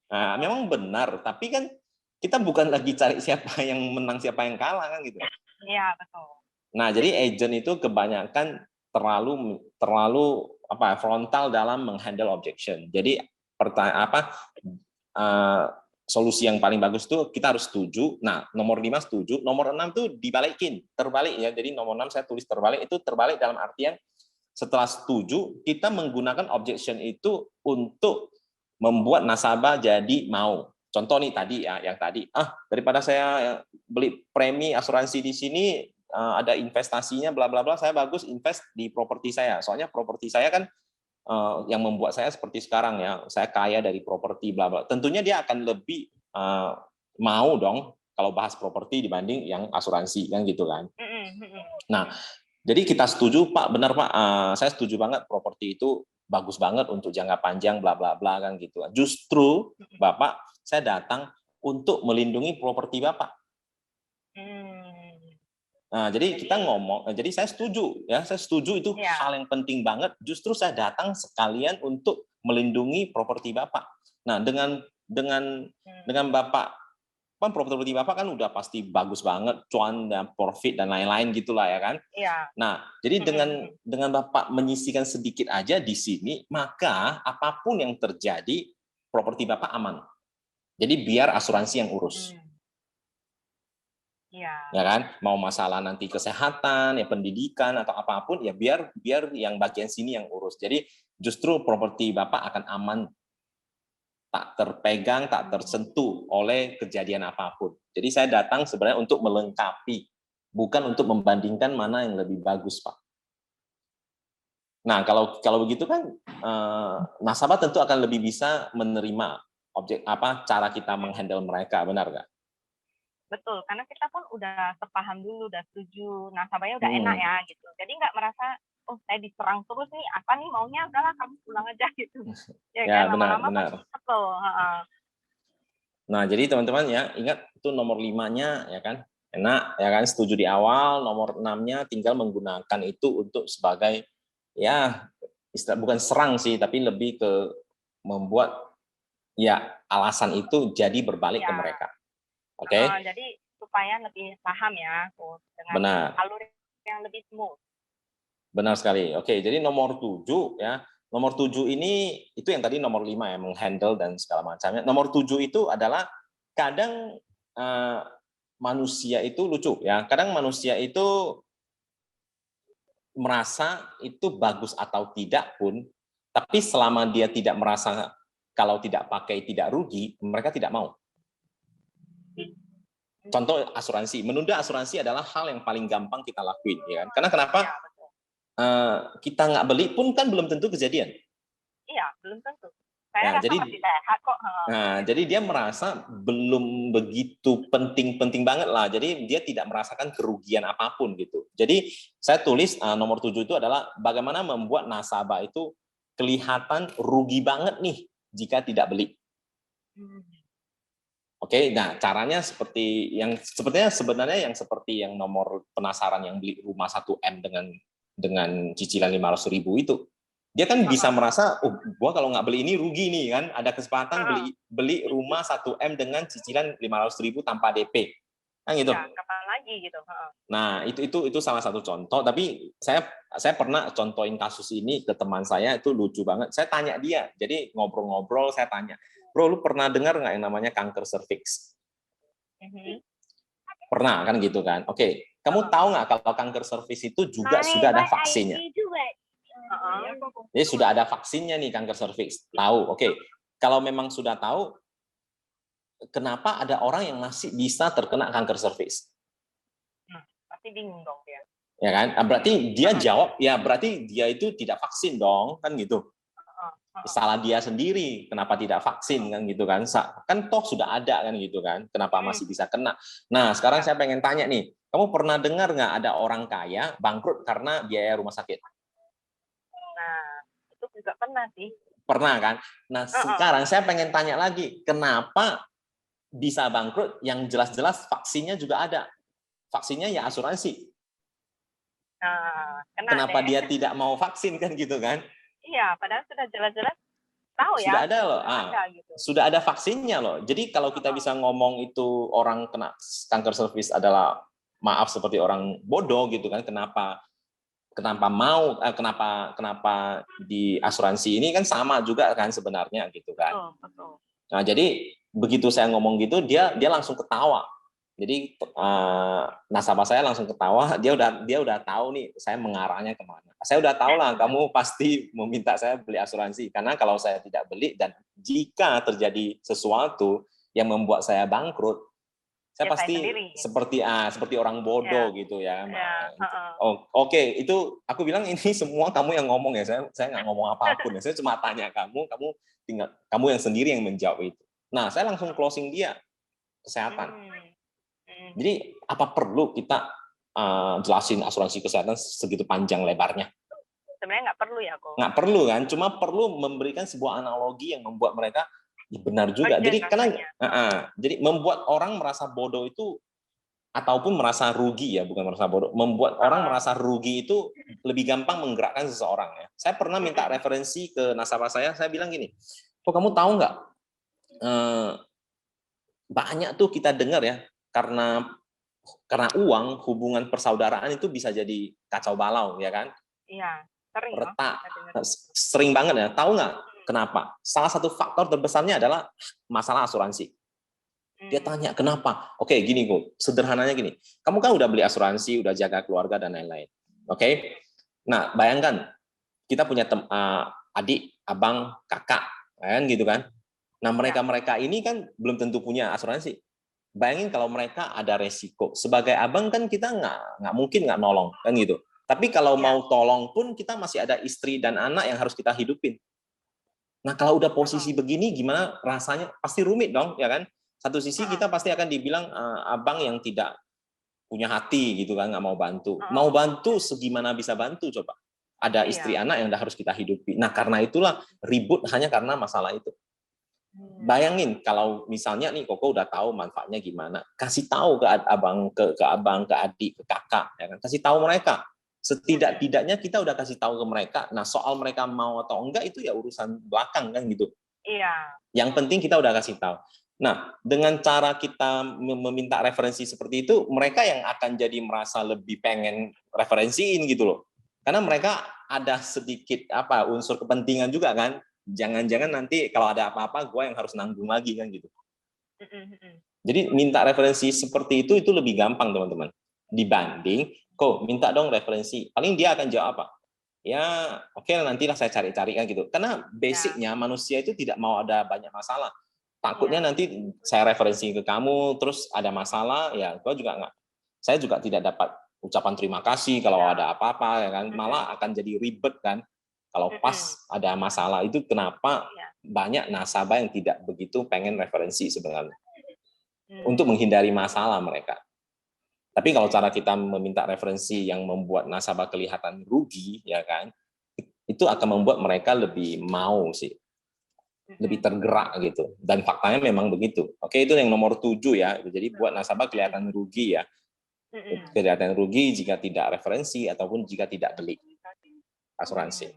Nah, memang benar, tapi kan kita bukan lagi cari siapa yang menang, siapa yang kalah kan gitu. Iya, betul. Nah, jadi agent itu kebanyakan terlalu frontal dalam menghandle objection. Jadi solusi yang paling bagus tuh kita harus setuju. Nah, nomor 5 setuju, nomor 6 tuh dibalikin, terbalik ya. Jadi nomor 6 saya tulis terbalik, itu terbalik dalam artian setelah setuju kita menggunakan objection itu untuk membuat nasabah jadi mau. Contoh nih tadi ya, yang tadi, daripada saya beli premi asuransi di sini ada investasinya bla bla bla, saya bagus invest di properti saya. Soalnya properti saya kan yang membuat saya seperti sekarang ya, saya kaya dari properti bla bla. Tentunya dia akan lebih mau dong kalau bahas properti dibanding yang asuransi kan gitu kan. Nah, jadi kita setuju Pak, benar Pak, saya setuju banget properti itu bagus banget untuk jangka panjang bla bla bla kan gitu. Justru Bapak, saya datang untuk melindungi properti Bapak. Nah, jadi kita ngomong, jadi saya setuju ya, saya setuju itu hal yang penting banget. Justru saya datang sekalian untuk melindungi properti Bapak. Nah, dengan Bapak, kan properti Bapak kan udah pasti bagus banget, cuan dan profit dan lain-lain gitulah ya kan. Iya. Nah, jadi dengan Bapak menyisihkan sedikit aja di sini, maka apapun yang terjadi, properti Bapak aman. Jadi biar asuransi yang urus. Ya kan, mau masalah nanti kesehatan, ya pendidikan atau apapun, ya biar yang bagian sini yang urus. Jadi justru properti Bapak akan aman, tak terpegang, tak tersentuh oleh kejadian apapun. Jadi saya datang sebenarnya untuk melengkapi, bukan untuk membandingkan mana yang lebih bagus, Pak. Nah, kalau begitu kan nasabah tentu akan lebih bisa menerima cara kita menghandle mereka, benar nggak? Betul, karena kita pun udah sepaham dulu, udah setuju, nasabahnya udah enak ya gitu. Jadi nggak merasa, oh saya diserang terus nih, apa nih maunya, udahlah kamu pulang aja gitu. Ya kan, lama-lama pasti kesel. Nah, jadi teman-teman ya, ingat itu nomor 5-nya ya kan, enak ya kan, setuju di awal, nomor 6-nya tinggal menggunakan itu untuk sebagai, ya bukan serang sih, tapi lebih ke membuat ya alasan itu jadi berbalik ke mereka. Oke. Jadi supaya lebih paham ya, dengan alur yang lebih smooth. Benar sekali. Oke, jadi nomor 7 ya. Nomor 7 ini itu yang tadi nomor 5 ya, menghandle dan segala macamnya. Nomor 7 itu adalah kadang manusia itu lucu ya. Kadang manusia itu merasa itu bagus atau tidak pun, tapi selama dia tidak merasa kalau tidak pakai tidak rugi, mereka tidak mau. Contoh asuransi, menunda asuransi adalah hal yang paling gampang kita lakuin, ya kan? Karena kenapa? Kita nggak beli pun kan belum tentu kejadian. Iya, belum tentu. Saya rasa masih sehat kok. Nah, jadi dia merasa belum begitu penting banget lah. Jadi dia tidak merasakan kerugian apapun gitu. Jadi saya tulis nomor 7 itu adalah bagaimana membuat nasabah itu kelihatan rugi banget nih jika tidak beli. Oke, nah caranya seperti yang sebenarnya yang seperti yang nomor penasaran yang beli rumah 1M dengan cicilan 500.000 itu. Dia kan bisa merasa, gua kalau nggak beli ini rugi nih kan, ada kesempatan beli rumah 1M dengan cicilan 500.000 tanpa DP. Kan gitu. Ya, kapan lagi gitu. Nah, itu salah satu contoh, tapi saya pernah contohin kasus ini ke teman saya, itu lucu banget. Saya tanya dia, jadi ngobrol-ngobrol saya tanya, "Bro, lu pernah dengar nggak yang namanya kanker serviks?" Pernah kan gitu kan. Oke, kamu tahu nggak kalau kanker serviks itu juga sudah ada vaksinnya? Jadi sudah ada vaksinnya nih kanker serviks. Tahu, oke. Kalau memang sudah tahu, kenapa ada orang yang masih bisa terkena kanker serviks? Pasti bingung dong dia. Ya kan? Berarti dia jawab, ya berarti dia itu tidak vaksin dong, kan gitu. Salah dia sendiri, kenapa tidak vaksin kan gitu kan? Kan toh sudah ada kan gitu kan? Kenapa masih bisa kena? Nah, sekarang saya pengen tanya nih, kamu pernah dengar nggak ada orang kaya bangkrut karena biaya rumah sakit? Nah, itu juga pernah sih. Pernah kan? Nah, sekarang saya pengen tanya lagi, kenapa bisa bangkrut yang jelas-jelas vaksinnya juga ada? Vaksinnya ya asuransi. Nah, kenapa dia tidak mau vaksin kan gitu kan? Iya, padahal sudah jelas-jelas tahu ya. Sudah ada loh. Gitu. Sudah ada vaksinnya loh. Jadi kalau kita bisa ngomong itu orang kena kanker serviks adalah maaf seperti orang bodoh gitu kan, kenapa kenapa di asuransi ini kan sama juga kan sebenarnya gitu kan. Betul. Nah, jadi begitu saya ngomong gitu, dia langsung ketawa. Jadi nasabah saya langsung ketawa, dia udah tahu nih saya mengarahnya kemana. Saya udah tahu lah, kamu pasti meminta saya beli asuransi, karena kalau saya tidak beli dan jika terjadi sesuatu yang membuat saya bangkrut, saya pasti seperti orang bodoh gitu ya. Oke, itu aku bilang ini semua kamu yang ngomong ya, saya nggak ngomong apapun ya, saya cuma tanya kamu yang sendiri yang menjawab itu. Nah, saya langsung closing dia kesehatan. Jadi apa perlu kita jelasin asuransi kesehatan segitu panjang lebarnya? Sebenarnya nggak perlu ya, kok. Nggak perlu kan, cuma perlu memberikan sebuah analogi yang membuat mereka benar juga. Jadi jadi membuat orang merasa bodoh itu ataupun merasa rugi ya, bukan merasa bodoh. Membuat orang merasa rugi itu lebih gampang menggerakkan seseorang ya. Saya pernah minta referensi ke nasabah saya bilang gini, kok kamu tahu nggak? Banyak tuh kita dengar ya, karena uang, hubungan persaudaraan itu bisa jadi kacau balau, ya kan? Iya, sering. Retak, sering banget ya. Tahu nggak kenapa? Salah satu faktor terbesarnya adalah masalah asuransi. Dia tanya, kenapa? Oke, gini kok, sederhananya gini. Kamu kan udah beli asuransi, udah jaga keluarga, dan lain-lain. Oke? Nah, bayangkan, kita punya adik, abang, kakak, kan gitu kan? Nah, mereka ini kan belum tentu punya asuransi. Bayangin kalau mereka ada resiko. Sebagai abang kan kita nggak mungkin nggak nolong, kan gitu. Tapi kalau mau tolong pun kita masih ada istri dan anak yang harus kita hidupin. Nah, kalau udah posisi begini, gimana rasanya? Pasti rumit dong, ya kan? Satu sisi kita pasti akan dibilang abang yang tidak punya hati, gitu kan, nggak mau bantu. Mau bantu, segimana bisa bantu, coba. Ada istri anak yang harus kita hidupi. Nah, karena itulah ribut hanya karena masalah itu. Bayangin kalau misalnya nih Koko udah tahu manfaatnya gimana, kasih tahu ke abang, ke adik, ke kakak, ya kan? Kasih tahu mereka. Setidak-tidaknya kita udah kasih tahu ke mereka. Nah, soal mereka mau atau enggak itu ya urusan belakang kan gitu. Iya. Yang penting kita udah kasih tahu. Nah, dengan cara kita meminta referensi seperti itu, mereka yang akan jadi merasa lebih pengen referensiin gitu loh. Karena mereka ada sedikit unsur kepentingan juga kan. Jangan-jangan nanti kalau ada apa-apa gue yang harus nanggung lagi kan gitu. Jadi minta referensi seperti itu lebih gampang teman-teman dibanding kok minta dong referensi. Paling dia akan jawab apa? Ya oke, nantilah saya cari-cari kan gitu. Karena basicnya manusia itu tidak mau ada banyak masalah. Takutnya nanti saya referensi ke kamu terus ada masalah, ya saya juga tidak dapat ucapan terima kasih kalau ada apa-apa ya kan. Malah akan jadi ribet kan. Kalau pas ada masalah itu kenapa banyak nasabah yang tidak begitu pengen referensi sebenarnya untuk menghindari masalah mereka. Tapi kalau cara kita meminta referensi yang membuat nasabah kelihatan rugi, ya kan, itu akan membuat mereka lebih mau sih, lebih tergerak gitu. Dan faktanya memang begitu. Oke, itu yang nomor 7 ya. Jadi buat nasabah kelihatan rugi ya. Kelihatan rugi jika tidak referensi ataupun jika tidak beli asuransi.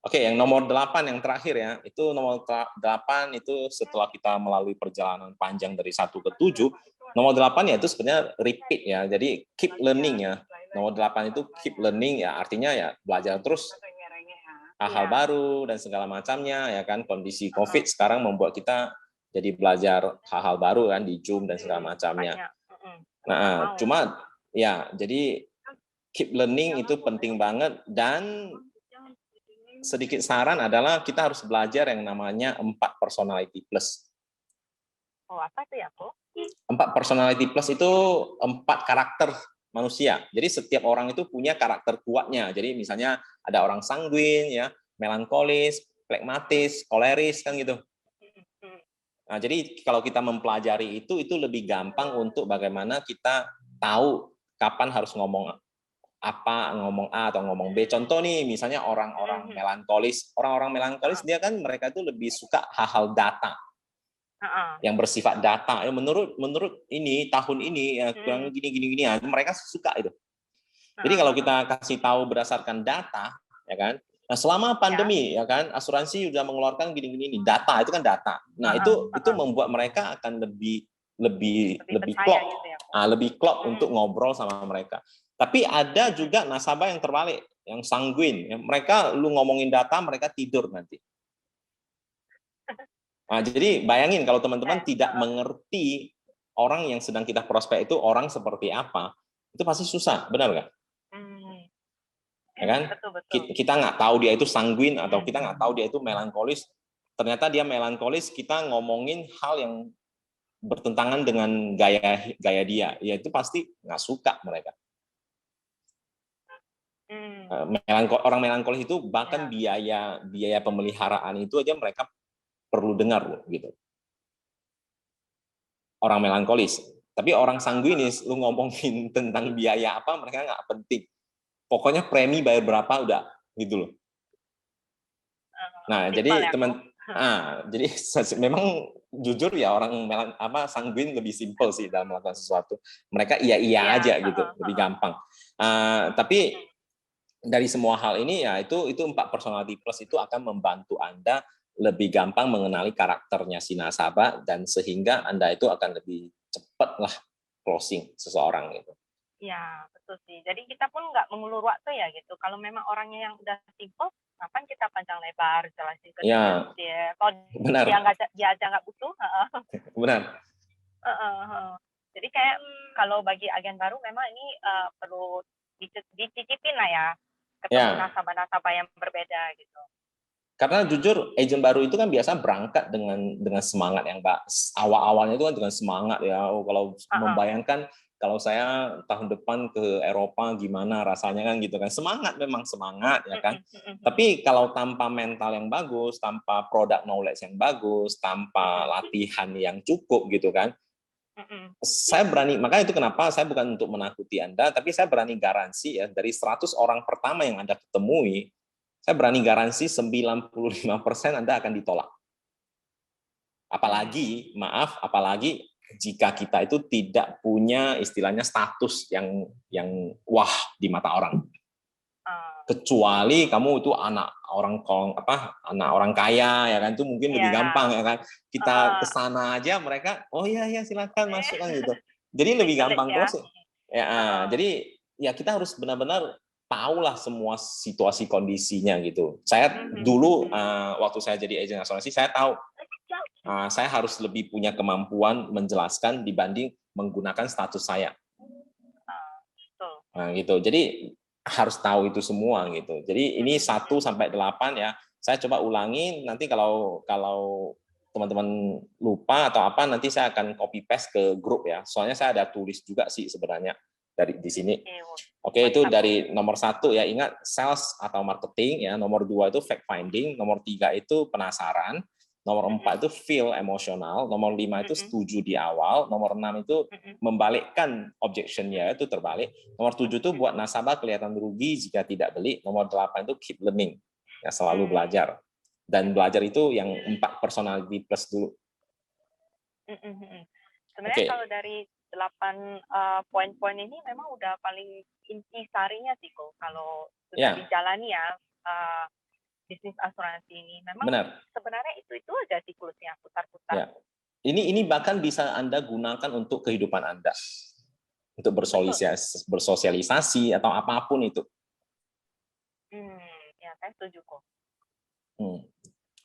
Oke, yang nomor 8 yang terakhir ya, itu nomor 8 itu setelah kita melalui perjalanan panjang dari 1 ke 7, nomor 8 ya itu sebenarnya repeat ya, jadi keep learning ya. Nomor 8 itu keep learning ya, artinya ya belajar terus hal-hal baru dan segala macamnya ya kan. Kondisi COVID sekarang membuat kita jadi belajar hal-hal baru kan di Zoom dan segala macamnya. Nah, cuma ya jadi keep learning itu penting banget. Dan sedikit saran adalah kita harus belajar yang namanya 4 personality plus. Oh, apa itu ya, Bu? 4 personality plus itu 4 karakter manusia. Jadi setiap orang itu punya karakter kuatnya. Jadi misalnya ada orang sanguin ya, melankolis, flegmatis, koleris kan gitu. Nah, jadi kalau kita mempelajari itu lebih gampang untuk bagaimana kita tahu kapan harus ngomong ngomong A atau ngomong B. Contoh nih, misalnya orang-orang melankolis. Orang-orang melankolis dia kan mereka itu lebih suka hal-hal data. Yang bersifat data. Ya, menurut ini tahun ini ya kurang gini ya, mereka suka itu. Jadi kalau kita kasih tahu berdasarkan data, ya kan? Nah, selama pandemi ya kan, asuransi sudah mengeluarkan gini data, itu kan data. Nah, itu membuat mereka akan lebih klop. Gitu ya, lebih klop untuk ngobrol sama mereka. Tapi ada juga nasabah yang terbalik. yang sanguin. Ya. Mereka, lu ngomongin data, mereka tidur nanti. Nah, jadi bayangin kalau teman-teman tidak mengerti orang yang sedang kita prospek itu orang seperti apa, itu pasti susah, benar nggak? Ya kan? Betul. Kita nggak tahu dia itu sanguin atau kita nggak tahu dia itu melankolis. Ternyata dia melankolis, kita ngomongin hal yang bertentangan dengan gaya dia, ya itu pasti nggak suka mereka. Orang melankolis itu bahkan biaya pemeliharaan itu aja mereka perlu dengar loh, gitu. Orang melankolis, tapi orang sanguinis, lu ngomongin tentang biaya apa mereka nggak penting. Pokoknya premi bayar berapa udah, gitu loh. Nah, jadi jadi memang jujur ya orang sanguin lebih simpel sih dalam melakukan sesuatu. Mereka iya aja gitu, lebih gampang. Tapi dari semua hal ini ya itu 4 personality plus itu akan membantu Anda lebih gampang mengenali karakternya si nasabah dan sehingga Anda itu akan lebih cepat lah closing seseorang gitu. Ya, betul sih. Jadi kita pun nggak mengulur waktu ya gitu. Kalau memang orangnya yang udah simple, ngapain kita panjang lebar jelasin ke dia? Kalau benar. dia aja nggak butuh. Benar. Jadi kayak kalau bagi agen baru memang ini perlu dicicipin lah ya, ketemu nasabah-nasabah yang berbeda gitu. Karena jujur agent baru itu kan biasa berangkat dengan semangat yang awal-awalnya itu kan dengan semangat ya. Kalau membayangkan kalau saya tahun depan ke Eropa gimana rasanya kan gitu kan. Memang semangat ya kan. Tapi kalau tanpa mental yang bagus, tanpa product knowledge yang bagus, tanpa latihan yang cukup gitu kan. Saya berani, makanya itu kenapa saya bukan untuk menakuti Anda, tapi saya berani garansi ya dari 100 orang pertama yang Anda ketemui, saya berani garansi 95% Anda akan ditolak. Apalagi jika kita itu tidak punya istilahnya status yang wah di mata orang. Kecuali kamu itu anak orang kaya ya kan, itu mungkin lebih gampang ya kan. Kita kesana aja mereka oh iya silakan masuk kan gitu. Jadi lebih gampang closing. Ya, jadi ya kita harus benar-benar tahulah semua situasi kondisinya gitu. Saya dulu waktu saya jadi agen asuransi saya tahu saya harus lebih punya kemampuan menjelaskan dibanding menggunakan status saya. Nah, gitu. Jadi harus tahu itu semua gitu. Jadi ini 1 sampai 8 ya. Saya coba ulangi nanti kalau teman-teman lupa atau apa nanti saya akan copy paste ke grup ya. Soalnya saya ada tulis juga sih sebenarnya dari di sini. Oke, itu dari nomor 1 ya, ingat sales atau marketing ya. Nomor 2 itu fact finding, nomor 3 itu penasaran. Nomor 4 itu feel emosional, nomor 5 itu setuju di awal, nomor 6 itu membalikkan objection-nya itu terbalik, nomor 7 itu buat nasabah kelihatan rugi jika tidak beli, nomor 8 itu keep learning, ya selalu belajar. Dan belajar itu yang 4 personality plus dulu. Sebenarnya kalau dari 8 poin-poin ini memang udah paling inti sarinya sih kok kalau sudah dijalani ya. Bisnis asuransi ini memang sebenarnya itu aja siklusnya putar-putar. Ya. Ini bahkan bisa Anda gunakan untuk kehidupan Anda, untuk bersosialisasi atau apapun itu. Ya saya setuju kok.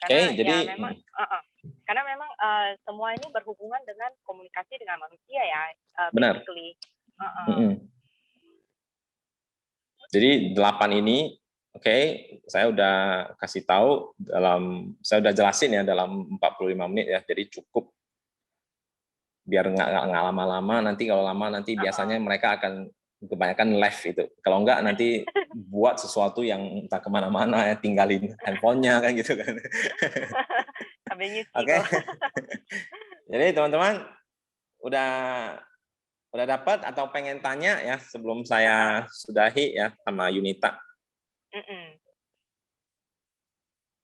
Karena jadi memang karena memang semua ini berhubungan dengan komunikasi dengan manusia ya. Benar. Jadi 8 ini saya udah kasih tahu saya udah jelasin ya dalam 45 menit ya, jadi cukup biar nggak lama-lama. Nanti kalau lama nanti biasanya mereka akan kebanyakan live itu. Kalau enggak nanti buat sesuatu yang entah kemana-mana ya, tinggalin handphonenya kan gitu kan. Oke. Jadi teman-teman udah dapat atau pengen tanya ya sebelum saya sudahi ya sama Yunita.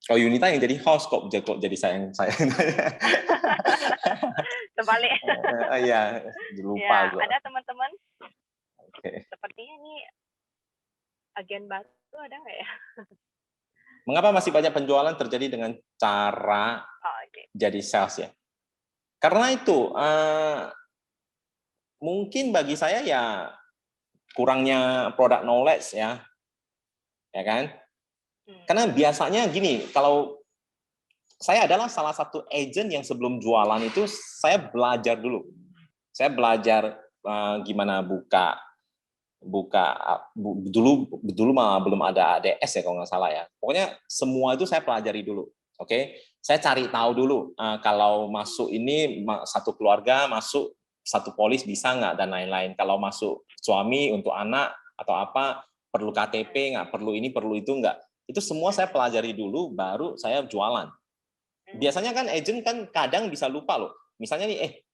Kalau Yunita yang jadi host kok jadi saya yang terbalik. Iya, lupa. Ada teman-teman. Sepertinya ini agen baru ada nggak ya? Mengapa masih banyak penjualan terjadi dengan cara jadi sales ya? Karena itu mungkin bagi saya ya kurangnya product knowledge ya. ya kan? Karena biasanya gini, kalau saya adalah salah satu agent yang sebelum jualan itu saya belajar dulu. Saya belajar gimana dulu malah belum ada ADS ya kalau nggak salah ya. Pokoknya semua itu saya pelajari dulu. Oke, saya cari tahu dulu kalau masuk ini satu keluarga masuk satu polis bisa nggak dan lain-lain. Kalau masuk suami untuk anak atau apa perlu KTP nggak, perlu ini perlu itu nggak. Itu semua saya pelajari dulu baru saya jualan. Biasanya kan agent kan kadang bisa lupa loh. Misalnya nih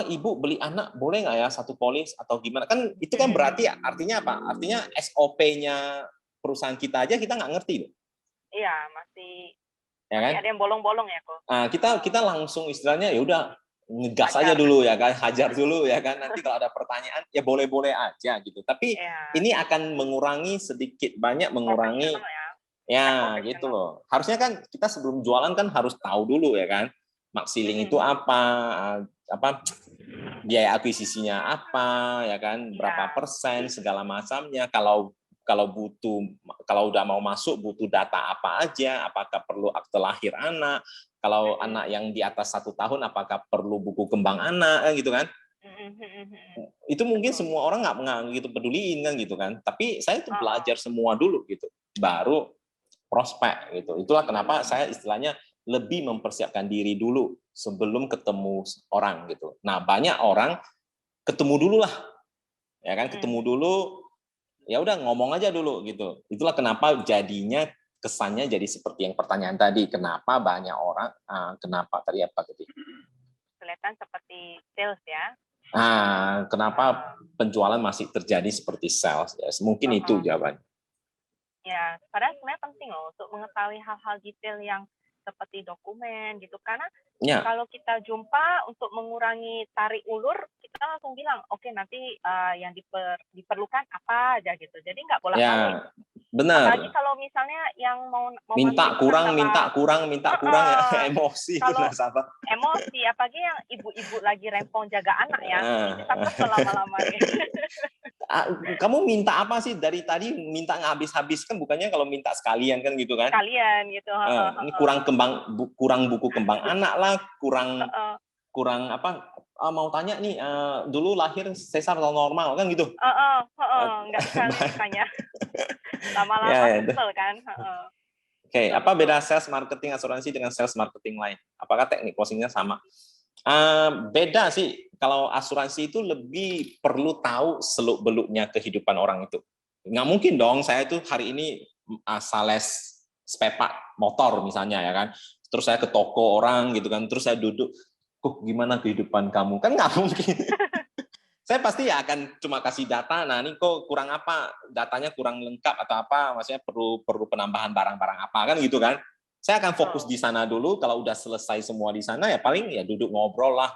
ibu beli anak boleh nggak ya satu polis atau gimana, kan itu kan berarti artinya apa, artinya SOP-nya perusahaan kita aja kita nggak ngerti loh. Iya, masih kan? ada yang bolong-bolong ya kok. Nah, kita langsung istilahnya ya udah ngegas aja dulu ya kan, hajar dulu ya kan, nanti kalau ada pertanyaan ya boleh-boleh aja gitu, tapi ini akan mengurangi sedikit banyak mengurangi ya gitu loh. Harusnya kan kita sebelum jualan kan harus tahu dulu ya kan, maxiling itu apa biaya akuisisinya apa ya kan, berapa persen segala macamnya, kalau udah mau masuk butuh data apa aja, apakah perlu akte lahir anak, kalau anak yang di atas 1 tahun apakah perlu buku kembang anak gitu kan. Itu mungkin semua orang nggak gitu peduliin kan gitu kan, tapi saya tuh belajar semua dulu gitu baru prospek gitu. Itulah kenapa saya istilahnya lebih mempersiapkan diri dulu sebelum ketemu orang gitu. Nah, banyak orang ketemu dulu lah. Ya kan, ketemu dulu ya udah ngomong aja dulu gitu. Itulah kenapa jadinya kesannya jadi seperti yang pertanyaan tadi, kenapa banyak orang kenapa tadi apa tadi? Kelihatan seperti sales ya. Kenapa penjualan masih terjadi seperti sales? Ya, mungkin itu jawabannya. Ya, padahal sebenarnya penting loh untuk mengetahui hal-hal detail yang seperti dokumen gitu, karena kalau kita jumpa untuk mengurangi tarik ulur, kita langsung bilang oke, nanti yang diperlukan apa aja gitu, jadi nggak bolak-balik. Benar. Apalagi kalau misalnya yang mau minta kurang ya, emosi kalau itu nasabah. Emosi, apalagi yang ibu-ibu lagi rempong jaga anak ya, bisa kesel lama-lama nih. Kamu minta apa sih dari tadi, minta nggak habis-habis kan, bukannya kalau minta sekalian kan gitu kan? Sekalian gitu. Ini kurang buku kembang anak lah, kurang apa? Mau tanya nih, dulu lahir sesar atau normal kan gitu? Nggak bisa tanya. Lama-lama kesel kan. Oke, apa beda sales marketing asuransi dengan sales marketing lain? Apakah teknik closingnya sama? Beda sih. Kalau asuransi itu lebih perlu tahu seluk-beluknya kehidupan orang itu. Nggak mungkin dong saya itu hari ini sales spare part motor misalnya ya kan. Terus saya ke toko orang gitu kan. Terus saya duduk, kok gimana kehidupan kamu? Kan nggak mungkin. Saya pasti ya akan cuma kasih data, nah ini kok kurang apa, datanya kurang lengkap atau apa, maksudnya perlu penambahan barang-barang apa kan gitu kan. Saya akan fokus di sana dulu, kalau udah selesai semua di sana ya paling ya duduk ngobrol lah.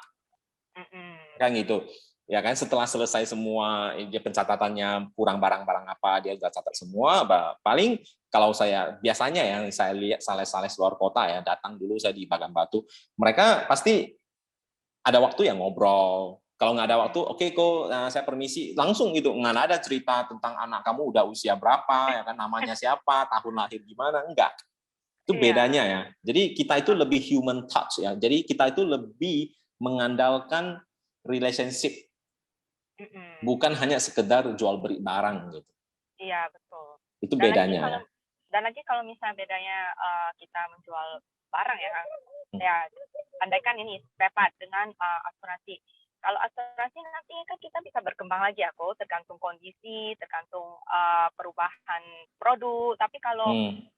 Kan gitu. Ya kan, setelah selesai semua dia pencatatannya kurang barang-barang apa, dia udah catat semua, paling kalau saya biasanya yang saya lihat sales-sales luar kota ya, datang dulu saya di Bagan Batu, mereka pasti ada waktu yang ngobrol. Kalau nggak ada waktu, oke kok, saya permisi, langsung gitu. Nggak ada cerita tentang anak kamu udah usia berapa, ya kan, namanya siapa, tahun lahir gimana, enggak. Itu bedanya ya. Jadi kita itu lebih human touch ya. Jadi kita itu lebih mengandalkan relationship, bukan hanya sekedar jual beli barang gitu. Iya betul. Itu bedanya. Dan lagi kalau misalnya bedanya kita menjual barang ya andaikan ini spare part dengan asuransi. Kalau asuransi nanti kan kita bisa berkembang lagi tergantung kondisi, tergantung perubahan produk. Tapi kalau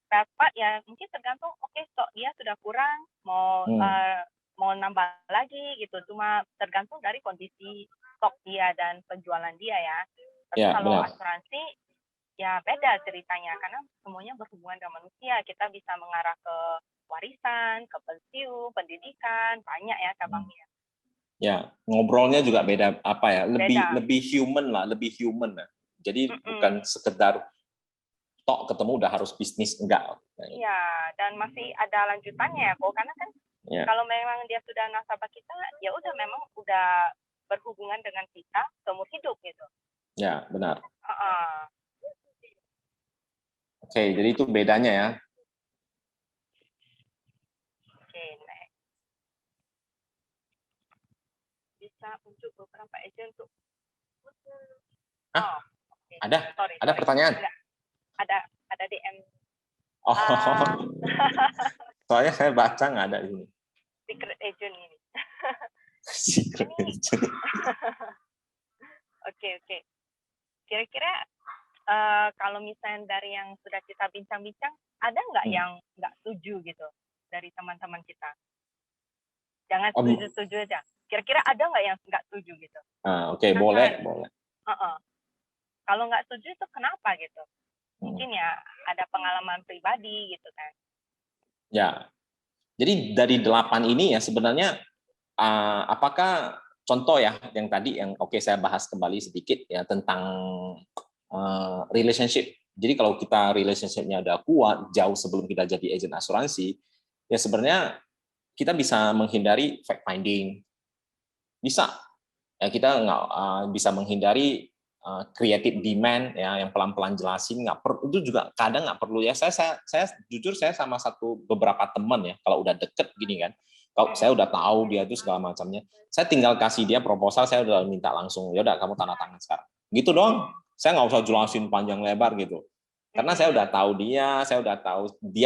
spare part ya mungkin tergantung stok dia sudah kurang, mau nambah lagi gitu. Cuma tergantung dari kondisi stok dia dan penjualan dia ya. Tapi kalau asuransi ya beda ceritanya karena semuanya berhubungan dengan manusia. Kita bisa mengarah ke warisan, ke pensiun, pendidikan, banyak ya cabangnya. Ya, ngobrolnya juga beda apa ya, lebih human lah, lebih human lah. Jadi bukan sekedar tok ketemu udah harus bisnis, enggak. Iya, dan masih ada lanjutannya ya, karena kan kalau memang dia sudah nasabah kita, ya udah memang udah berhubungan dengan kita seumur hidup gitu. Ya, benar. Heeh. Oke, jadi itu bedanya ya. Oke, next. Bisa untuk beberapa agent untuk Hah? oke. Ada? Sorry. Ada pertanyaan? Ada DM. Oh, soalnya saya baca nggak ada di sini. Secret agent ini. Secret agent. Oke. Kira-kira kalau misalnya dari yang sudah kita bincang-bincang, ada nggak yang nggak setuju gitu dari teman-teman kita? Jangan setuju-setuju aja. Kira-kira ada nggak yang nggak setuju gitu? Oke, boleh. Kalau nggak setuju itu kenapa gitu? Mungkin ya ada pengalaman pribadi gitu kan? Ya, jadi dari 8 ini ya sebenarnya apakah contoh ya yang tadi yang saya bahas kembali sedikit ya tentang relationship. Jadi kalau kita relationship-nya udah kuat jauh sebelum kita jadi agen asuransi, ya sebenarnya kita bisa menghindari fact finding, bisa ya kita nggak bisa menghindari creative demand ya yang pelan-pelan jelasin nggak perlu, itu juga kadang nggak perlu ya. Saya jujur saya sama beberapa teman ya kalau udah deket gini kan, kalau saya udah tahu dia itu segala macamnya, saya tinggal kasih dia proposal, saya udah minta langsung ya udah kamu tanda tangan sekarang gitu doang. Saya nggak usah jelasin panjang lebar gitu, karena saya udah tahu dia,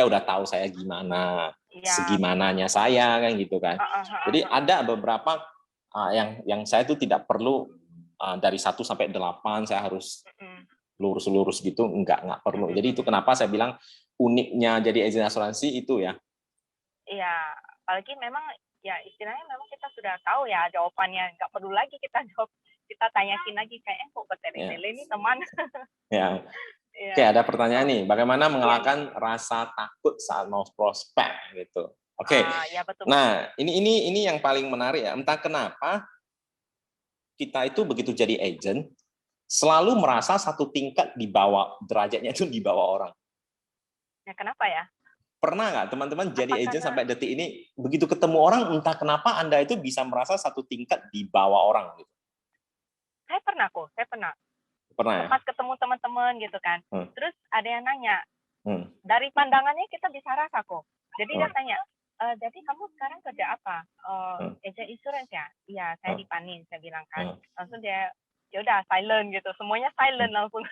udah tahu saya gimana, segimananya saya kan gitu kan. Jadi ada beberapa yang saya itu tidak perlu dari 1 sampai 8 saya harus lurus-lurus gitu, nggak perlu. Jadi itu kenapa saya bilang uniknya jadi agen asuransi itu ya. Iya, apalagi memang ya istilahnya memang kita sudah tahu ya jawabannya, nggak perlu lagi kita jawab, kita tanyakin lagi kayaknya kok bertele-tele nih teman. Ya. Oke, ada pertanyaan nih, bagaimana mengalahkan rasa takut saat mau prospek gitu. Oke. Ya, betul. Nah, ini yang paling menarik ya. Entah kenapa kita itu begitu jadi agent selalu merasa satu tingkat di bawah, derajatnya itu di bawah orang. Ya, kenapa ya? Pernah nggak teman-teman jadi agent sampai detik ini begitu ketemu orang entah kenapa Anda itu bisa merasa satu tingkat di bawah orang gitu? Saya pernah. Pernah ya? Pas ketemu teman-teman gitu kan. Terus ada yang nanya, dari pandangannya kita bisa rasa kok. Jadi dia tanya, jadi kamu sekarang kerja apa? Agent insurance ya? Iya, saya di Panin, saya bilang kan. Langsung dia, ya udah silent gitu, semuanya silent langsung.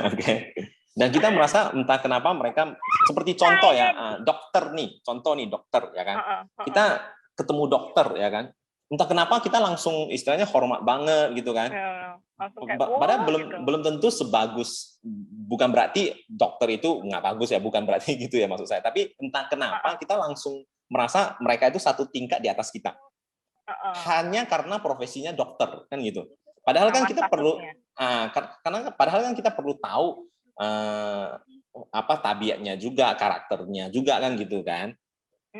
Oke. Dan kita merasa entah kenapa mereka seperti contoh ya, dokter ya kan. Kita ketemu dokter ya kan. Entah kenapa kita langsung istilahnya hormat banget gitu kan. Padahal belum tentu sebagus, bukan berarti dokter itu nggak bagus ya, bukan berarti gitu ya maksud saya. Tapi entah kenapa kita langsung merasa mereka itu satu tingkat di atas kita. Hanya karena profesinya dokter kan gitu. Padahal kan kita perlu padahal kan kita perlu tahu apa tabiatnya juga, karakternya juga kan gitu kan.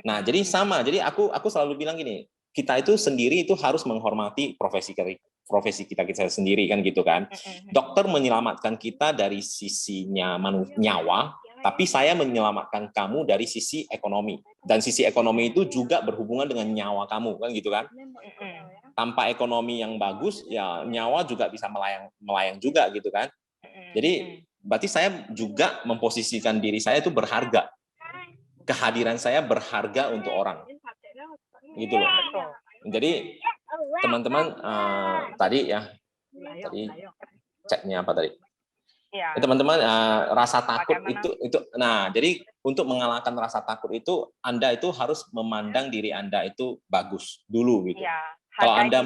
Nah, jadi sama. Jadi aku selalu bilang gini, kita itu sendiri itu harus menghormati profesi kita sendiri kan gitu kan. Dokter menyelamatkan kita dari sisinya nyawa, tapi saya menyelamatkan kamu dari sisi ekonomi. Dan sisi ekonomi itu juga berhubungan dengan nyawa kamu kan gitu kan. Tanpa ekonomi yang bagus, ya nyawa juga bisa melayang juga gitu kan. Jadi berarti saya juga memposisikan diri saya itu berharga. Kehadiran saya berharga untuk orang. Gitu loh. Jadi teman-teman tadi chatnya apa tadi? Teman-teman rasa takut itu nah, jadi untuk mengalahkan rasa takut itu Anda itu harus memandang diri Anda itu bagus dulu gitu. Kalau Anda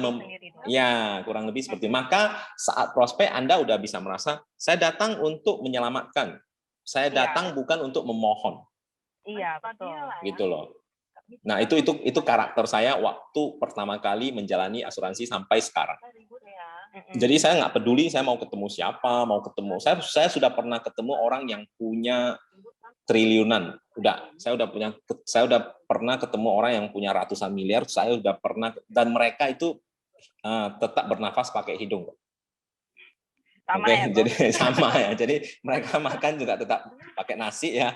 kurang lebih seperti maka saat prospek Anda udah bisa merasa saya datang untuk menyelamatkan. Saya datang bukan untuk memohon. Iya, betul. Gitu loh. Nah, itu karakter saya waktu pertama kali menjalani asuransi sampai sekarang. Jadi saya nggak peduli saya mau ketemu siapa, saya sudah pernah ketemu orang yang punya triliunan. Saya udah pernah ketemu orang yang punya ratusan miliar, saya udah pernah, dan mereka itu tetap bernafas pakai hidung. Jadi sama ya. Jadi mereka makan juga tetap pakai nasi ya.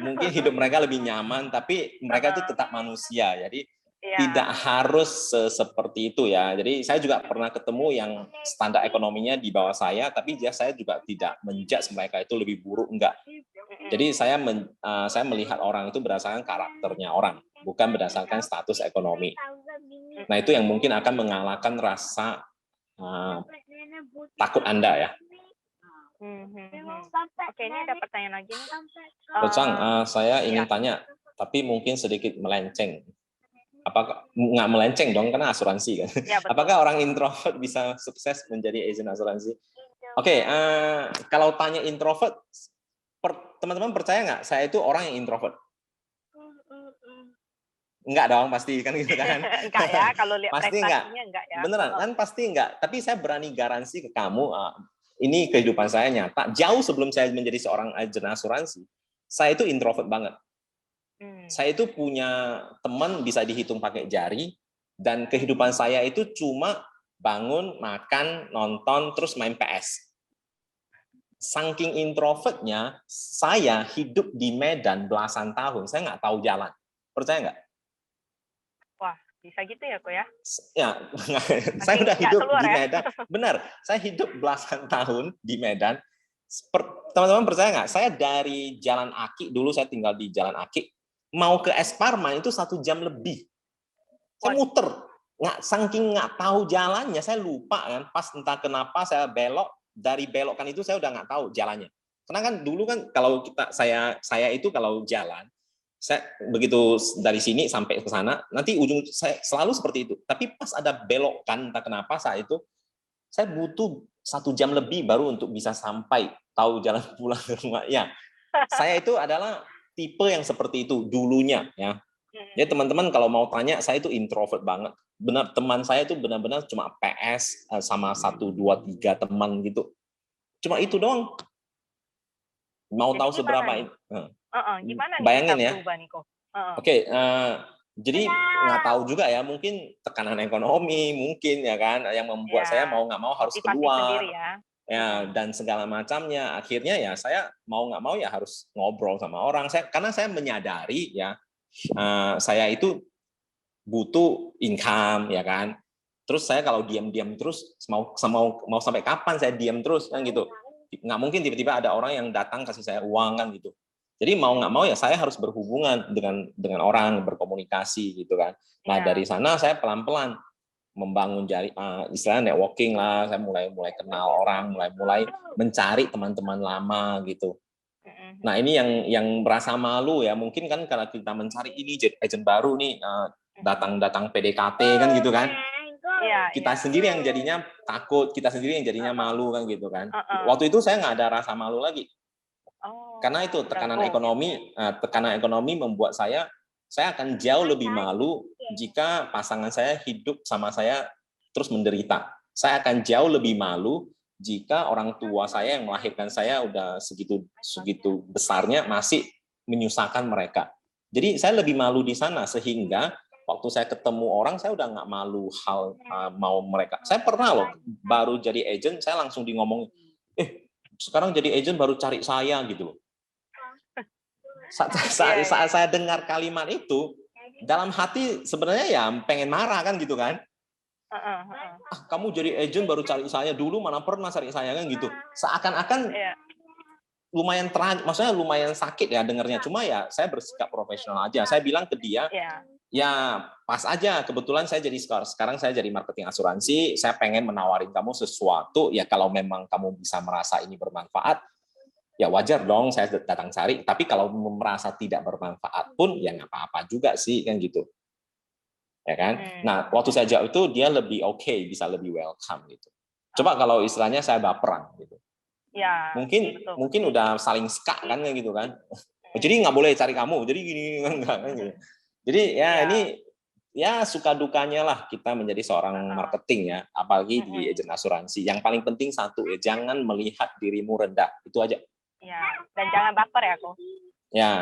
Mungkin hidup mereka lebih nyaman, tapi mereka itu tetap manusia. Jadi tidak harus seperti itu ya. Jadi saya juga pernah ketemu yang standar ekonominya di bawah saya, tapi saya juga tidak menjudge mereka itu lebih buruk, enggak. Jadi saya melihat orang itu berdasarkan karakternya orang, bukan berdasarkan status ekonomi. Nah itu yang mungkin akan mengalahkan rasa takut Anda ya. Oke, ini ada pertanyaan lagi nih. Coach Chang, saya ingin tanya, tapi mungkin sedikit melenceng. Apakah nggak melenceng dong karena asuransi kan? Ya, apakah orang introvert bisa sukses menjadi agent asuransi? Oke, kalau tanya introvert, teman-teman percaya nggak saya itu orang yang introvert? Enggak dong, pasti kan gitu kan? Enggak ya, kalau lihat pasti enggak ya. Beneran kan pasti enggak. Tapi saya berani garansi ke kamu, ini kehidupan saya nyata. Jauh sebelum saya menjadi seorang agent asuransi, saya itu introvert banget. Saya itu punya teman bisa dihitung pakai jari, dan kehidupan saya itu cuma bangun, makan, nonton, terus main PS. Saking introvertnya, saya hidup di Medan belasan tahun, saya nggak tahu jalan. Percaya nggak? Wah, bisa gitu ya, Ko ya? Ya, saya udah hidup di Medan. Benar, saya hidup belasan tahun di Medan. Teman-teman percaya nggak? Saya dari Jalan Aki, dulu saya tinggal di Jalan Aki, mau ke Es Parman itu 1 jam lebih. Saya muter, saking nggak tahu jalannya, saya lupa kan. Pas entah kenapa saya belok, dari belokan itu saya udah nggak tahu jalannya. Karena kan dulu kan kalau saya itu kalau jalan, saya begitu dari sini sampai ke sana, nanti ujung saya selalu seperti itu. Tapi pas ada belokan, entah kenapa saat itu, saya butuh 1 jam lebih baru untuk bisa sampai tahu jalan pulang ke rumah. Ya, saya itu adalah tipe yang seperti itu dulunya ya. Jadi teman-teman kalau mau tanya, saya itu introvert banget. Benar, teman saya itu benar-benar cuma PS sama 1, 2, 3 teman gitu. Cuma itu doang. Mau tahu seberapa itu? Gimana bayangin ya. Oke, jadi nggak tahu juga ya, mungkin tekanan ekonomi mungkin ya kan yang membuat saya mau nggak mau harus keluar. Ya, dan segala macamnya. Akhirnya ya saya mau nggak mau ya harus ngobrol sama orang. Karena saya menyadari ya, saya itu butuh income ya kan. Terus saya kalau diam-diam terus mau sampai kapan saya diam terus kan gitu. Nggak mungkin tiba-tiba ada orang yang datang kasih saya uang kan gitu. Jadi mau nggak mau ya saya harus berhubungan dengan orang, berkomunikasi gitu kan. Nah dari sana saya pelan-pelan membangun istilahnya networking lah, saya mulai kenal orang, mulai mencari teman-teman lama gitu. Nah ini yang merasa malu ya, mungkin kan karena kita mencari ini agent baru nih, datang PDKT kan gitu kan, kita sendiri yang jadinya takut, kita sendiri yang jadinya malu kan gitu kan. Waktu itu saya nggak ada rasa malu lagi, karena itu tekanan ekonomi membuat saya akan jauh lebih malu jika pasangan saya hidup sama saya terus menderita. Saya akan jauh lebih malu jika orang tua saya yang melahirkan saya udah segitu besarnya masih menyusahkan mereka. Jadi saya lebih malu di sana, sehingga waktu saya ketemu orang saya udah nggak malu hal mau mereka. Saya pernah loh baru jadi agent saya langsung ngomong, sekarang jadi agent baru cari saya gitu loh. Saat saya dengar kalimat itu, dalam hati sebenarnya ya pengen marah kan gitu kan. Kamu jadi agent baru cari saya, dulu mana pernah cari saya kan gitu. Seakan-akan lumayan maksudnya lumayan sakit ya dengarnya. Cuma ya saya bersikap profesional aja. Saya bilang ke dia, ya pas aja kebetulan sekarang saya jadi marketing asuransi, saya pengen menawarin kamu sesuatu, ya kalau memang kamu bisa merasa ini bermanfaat, ya wajar dong saya datang cari, tapi kalau merasa tidak bermanfaat pun ya nggak apa-apa juga sih kan gitu. Ya kan? Nah, waktu saya jawab itu dia lebih oke, bisa lebih welcome gitu. Coba kalau istilahnya saya baperan gitu. Ya, mungkin udah saling ska kan gitu kan. Jadi nggak boleh cari kamu, jadi gini kan gitu. Jadi ya ini ya suka dukanya lah kita menjadi seorang marketing ya, apalagi di agen asuransi. Yang paling penting satu ya, jangan melihat dirimu rendah, itu aja. Ya, dan jangan baper ya, Ko. Ya.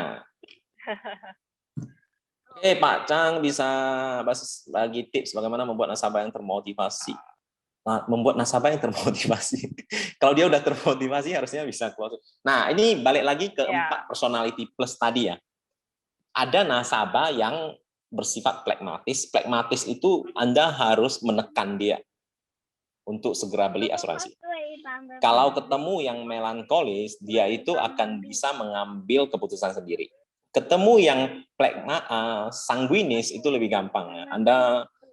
Oke, Pak Chang bisa bagi tips bagaimana membuat nasabah yang termotivasi. Membuat nasabah yang termotivasi. Kalau dia udah termotivasi harusnya bisa keluar. Nah, ini balik lagi ke 4 personality plus tadi ya. Ada nasabah yang bersifat pragmatis. Pragmatis itu Anda harus menekan dia untuk segera beli asuransi. Kalau ketemu yang melankolis, dia itu akan bisa mengambil keputusan sendiri. Ketemu yang sanguinis itu lebih gampang. Ya. Anda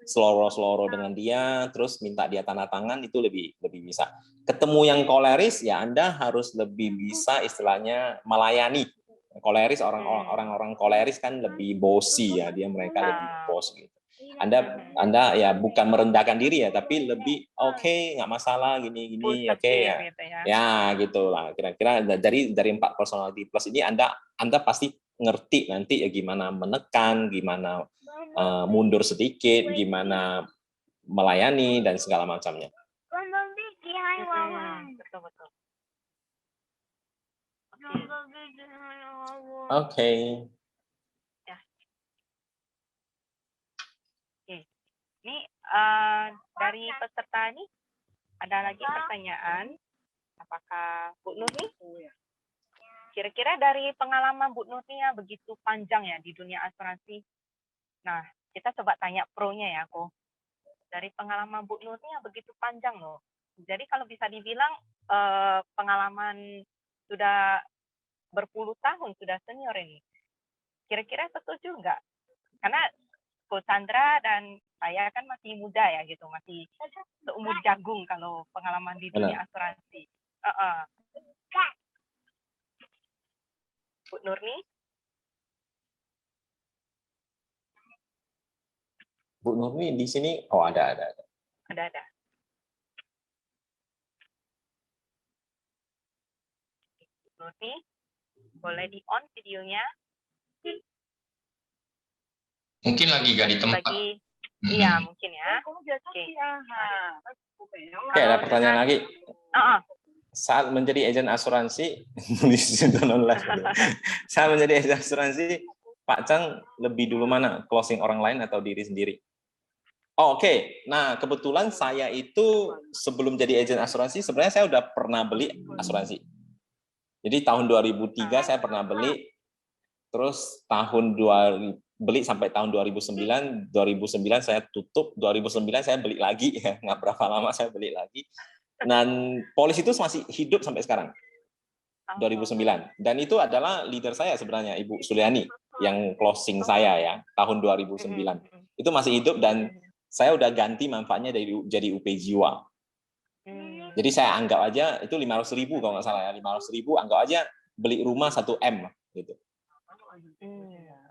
seloro-seloro dengan dia, terus minta dia tanda tangan, itu lebih bisa. Ketemu yang koleris, ya Anda harus lebih bisa istilahnya melayani. Koleris, orang-orang koleris kan lebih bossy ya, mereka lebih bos gitu. Anda ya bukan merendahkan diri ya, tapi lebih oke, nggak masalah gini oke ya. Gitu ya gitulah kira-kira dari 4 personality plus ini Anda pasti ngerti nanti ya gimana menekan, gimana mundur sedikit, gimana melayani dan segala macamnya. Betul. Oke. Ya. Oke. Ini dari peserta ini ada lagi pertanyaan. Apakah Bu Nur nih? Kira-kira dari pengalaman Bu Nur nih ya begitu panjang ya di dunia asuransi. Nah, kita coba tanya pro-nya ya, aku. Dari pengalaman Bu Nur nih ya begitu panjang loh. Jadi kalau bisa dibilang pengalaman sudah berpuluh tahun, sudah senior ini. Kira-kira setuju nggak? Karena Coach Chandra dan saya kan masih muda ya gitu, masih seumur jagung kalau pengalaman di dunia asuransi. Bu Nurni? Bu Nurni di sini, oh ada. Ada. Bu Nurni, boleh di on videonya? Mungkin lagi gak di tempat. Iya, mungkin ya. Oke, ada pertanyaan lagi. Saat menjadi agen asuransi, saat menjadi agen asuransi, Pak Chang lebih dulu mana? Closing orang lain atau diri sendiri? Oh, oke. Nah, kebetulan saya itu sebelum jadi agen asuransi, sebenarnya saya udah pernah beli asuransi. Jadi tahun 2003 saya pernah beli, terus beli sampai tahun 2009 saya tutup, 2009 saya beli lagi, ya nggak berapa lama saya beli lagi. Dan polis itu masih hidup sampai sekarang, 2009. Dan itu adalah leader saya sebenarnya, Ibu Suliani, yang closing saya ya, tahun 2009. Itu masih hidup dan saya udah ganti manfaatnya jadi UP Jiwa. Jadi saya anggap aja itu 500.000 kalau nggak salah ya, 500.000 anggap aja beli rumah 1 M gitu.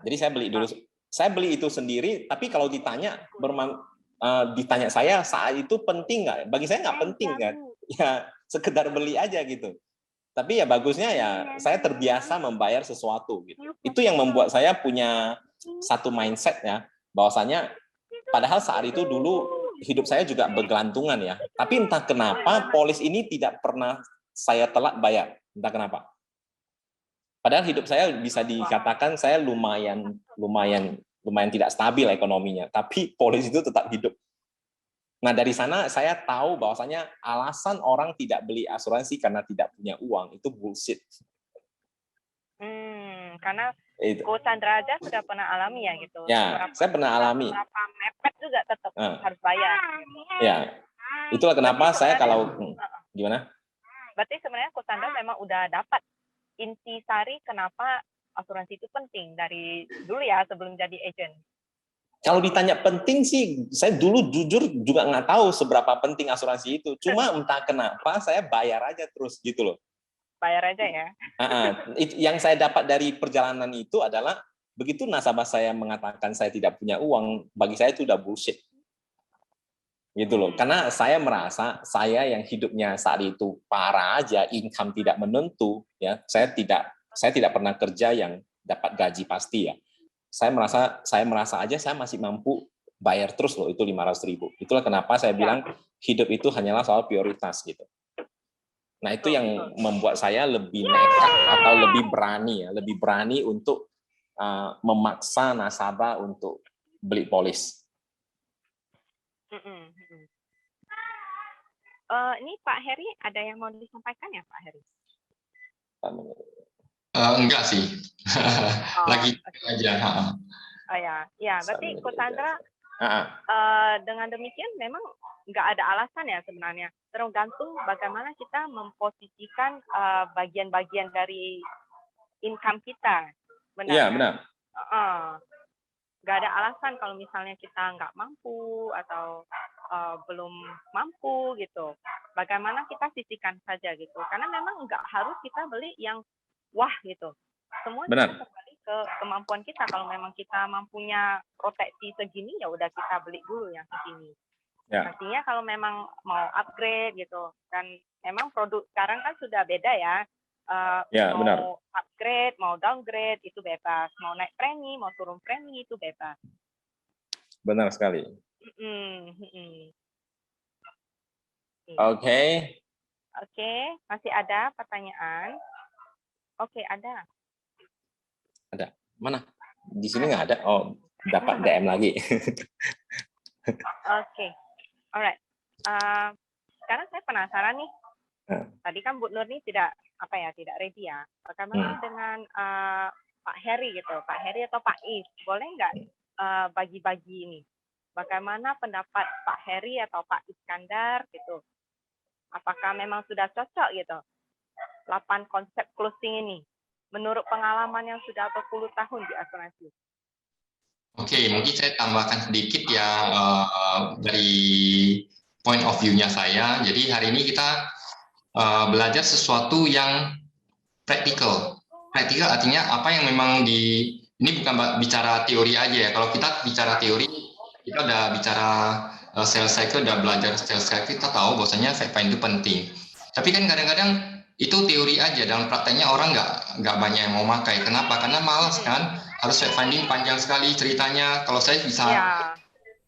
Jadi saya beli itu sendiri, tapi kalau ditanya saya saat itu penting nggak? Bagi saya nggak penting kan, ya sekedar beli aja gitu. Tapi ya bagusnya ya saya terbiasa membayar sesuatu gitu. Itu yang membuat saya punya satu mindset ya, bahwasanya padahal saat itu dulu hidup saya juga bergelantungan ya. Tapi entah kenapa polis ini tidak pernah saya telat bayar, entah kenapa. Padahal hidup saya bisa dikatakan saya lumayan tidak stabil ekonominya, tapi polis itu tetap hidup. Nah, dari sana saya tahu bahwasanya alasan orang tidak beli asuransi karena tidak punya uang itu bullshit. Karena Coach Chandra aja sudah pernah alami ya gitu. Ya, saya pernah alami. Berapa mepet juga tetap harus bayar. Ya, itulah kenapa saya kalau gimana? Berarti sebenarnya Coach Chandra memang udah dapat intisari kenapa asuransi itu penting dari dulu ya sebelum jadi agent. Kalau ditanya penting sih, saya dulu jujur juga nggak tahu seberapa penting asuransi itu. Cuma entah kenapa saya bayar aja terus gitu loh. Bayar aja ya. Yang saya dapat dari perjalanan itu adalah begitu nasabah saya mengatakan saya tidak punya uang, bagi saya itu udah bullshit. Gitu loh. Karena saya merasa saya yang hidupnya saat itu parah aja, income tidak menentu, ya. Saya tidak pernah kerja yang dapat gaji pasti ya. Saya merasa aja saya masih mampu bayar terus loh itu 500.000. Itulah kenapa saya bilang hidup itu hanyalah soal prioritas gitu. Nah, itu yang membuat saya lebih nekat atau lebih berani untuk memaksa nasabah untuk beli polis. Ini Pak Heri ada yang mau disampaikan ya Pak Heri? Enggak sih, lagi aja. Oh ya, ya. Berarti Coach Chandra dengan demikian memang nggak ada alasan ya sebenarnya. Tergantung bagaimana kita memposisikan bagian-bagian dari income kita. Benar. Iya, kan? benar. Nggak ada alasan kalau misalnya kita nggak mampu atau belum mampu gitu. Bagaimana kita sisihkan saja gitu. Karena memang nggak harus kita beli yang wah gitu. Semua Benar. kembali ke kemampuan kita. Kalau memang kita mampunya proteksi segini, ya udah kita beli dulu yang segini. Ya. Artinya kalau memang mau upgrade gitu, dan memang produk sekarang kan sudah beda ya. Ya, mau benar. upgrade, mau downgrade itu bebas. Mau naik premi, mau turun premi itu bebas. Benar sekali. Oke, masih ada pertanyaan? Oke, ada. Ada. Mana? Di sini nggak ada. Oh, dapat DM lagi. Oke. Alright. Sekarang saya penasaran nih. Tadi kan Bu Nur nih tidak ready ya. Bagaimana dengan Pak Heri gitu, Pak Heri atau Pak Is, boleh nggak bagi-bagi ini? Bagaimana pendapat Pak Heri atau Pak Iskandar gitu? Apakah memang sudah cocok gitu 8 konsep closing ini menurut pengalaman yang sudah berpuluh tahun di asuransi? Oke, mungkin saya tambahkan sedikit ya dari point of view-nya saya. Jadi hari ini kita belajar sesuatu yang praktikal. Praktikal artinya apa yang memang ini bukan bicara teori aja ya. Kalau kita bicara teori, kita udah bicara sales cycle, udah belajar sales cycle, kita tahu bahwasanya fact find itu penting. Tapi kan kadang-kadang itu teori aja, dalam prakteknya orang nggak banyak yang mau pakai. Kenapa? Karena malas kan, harus fact finding panjang sekali ceritanya. Kalau saya bisa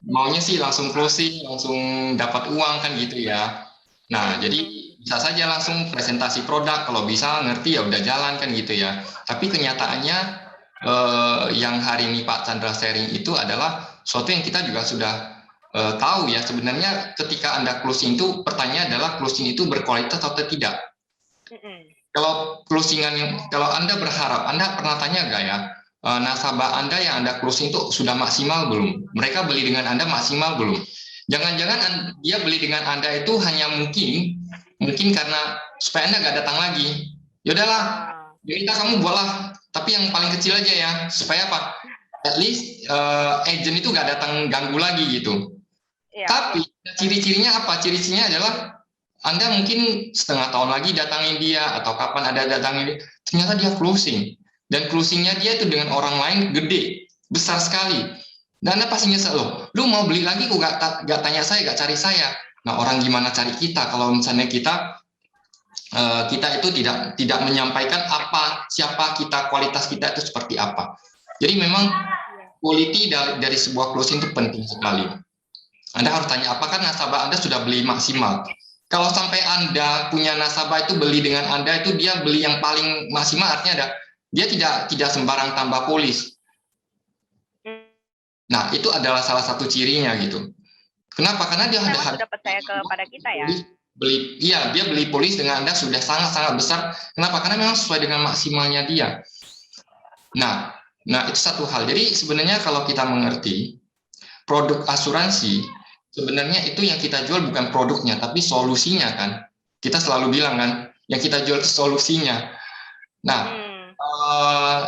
maunya sih langsung closing, langsung dapat uang kan gitu ya. Nah, jadi bisa saja langsung presentasi produk, kalau bisa ngerti ya udah jalan kan gitu ya. Tapi kenyataannya yang hari ini Pak Chandra sharing itu adalah suatu yang kita juga sudah tahu ya. Sebenarnya ketika Anda closing itu, pertanyaan adalah closing itu berkualitas atau tidak. Kalau kalau Anda berharap, Anda pernah tanya nggak ya, nasabah Anda yang Anda closing itu sudah maksimal belum? Mereka beli dengan Anda maksimal belum? Jangan-jangan dia beli dengan Anda itu hanya mungkin karena supaya Anda nggak datang lagi. Yaudahlah, kita kamu buatlah, tapi yang paling kecil aja ya, supaya apa? At least agent itu nggak datang ganggu lagi gitu. Tapi ciri-cirinya apa? Ciri-cirinya adalah Anda mungkin setengah tahun lagi datangin dia, atau kapan Anda datangin dia, ternyata dia closing. Dan closingnya dia itu dengan orang lain gede, besar sekali. Dan Anda pasti nyesel, loh, lu mau beli lagi kok gak tanya saya, gak cari saya. Nah, orang gimana cari kita kalau misalnya kita itu tidak menyampaikan siapa kita, kualitas kita itu seperti apa. Jadi memang quality dari sebuah closing itu penting sekali. Anda harus tanya, apakah nasabah Anda sudah beli maksimal? Kalau sampai Anda punya nasabah itu beli dengan Anda, itu dia beli yang paling maksimal, artinya dia tidak sembarang tambah polis. Nah, itu adalah salah satu cirinya gitu. Kenapa? Karena dia sudah percaya kepada kita ya. Dia beli polis dengan Anda sudah sangat-sangat besar. Kenapa? Karena memang sesuai dengan maksimalnya dia. Nah, itu satu hal. Jadi sebenarnya kalau kita mengerti produk asuransi, sebenarnya itu yang kita jual bukan produknya, tapi solusinya kan. Kita selalu bilang kan, yang kita jual itu solusinya. Nah,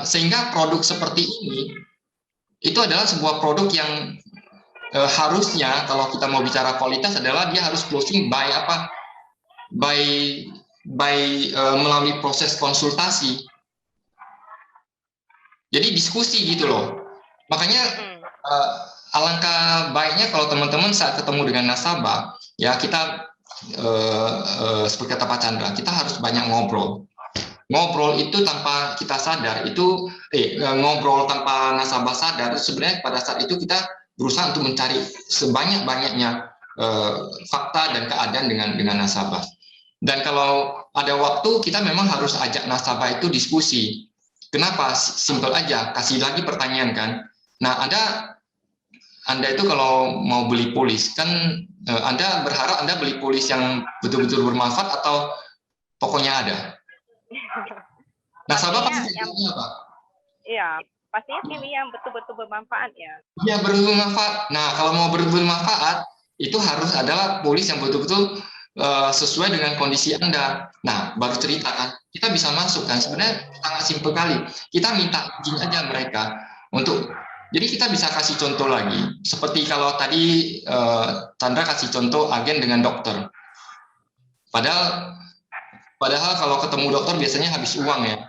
sehingga produk seperti ini itu adalah sebuah produk yang harusnya kalau kita mau bicara kualitas adalah dia harus closing by melalui proses konsultasi. Jadi diskusi gitu loh. Makanya alangkah baiknya kalau teman-teman saat ketemu dengan nasabah, ya kita seperti kata Pak Chandra, kita harus banyak ngobrol. Ngobrol itu tanpa kita sadar, ngobrol tanpa nasabah sadar, sebenarnya pada saat itu kita berusaha untuk mencari sebanyak-banyaknya fakta dan keadaan dengan nasabah. Dan kalau ada waktu, kita memang harus ajak nasabah itu diskusi. Kenapa? Simple aja, kasih lagi pertanyaan kan. Nah, Anda itu kalau mau beli polis, kan Anda berharap Anda beli polis yang betul-betul bermanfaat atau pokoknya ada? Nasabah pasti apa? Iya, pastinya pilih yang betul-betul bermanfaat ya. Iya, bermanfaat. Nah, kalau mau bermanfaat, itu harus adalah polis yang betul-betul sesuai dengan kondisi Anda. Nah, baru cerita kan, kita bisa masuk kan. Sebenarnya sangat simpel kali. Kita minta izin aja mereka untuk. Jadi kita bisa kasih contoh lagi. Seperti kalau tadi Chandra kasih contoh agen dengan dokter. Padahal kalau ketemu dokter biasanya habis uang ya.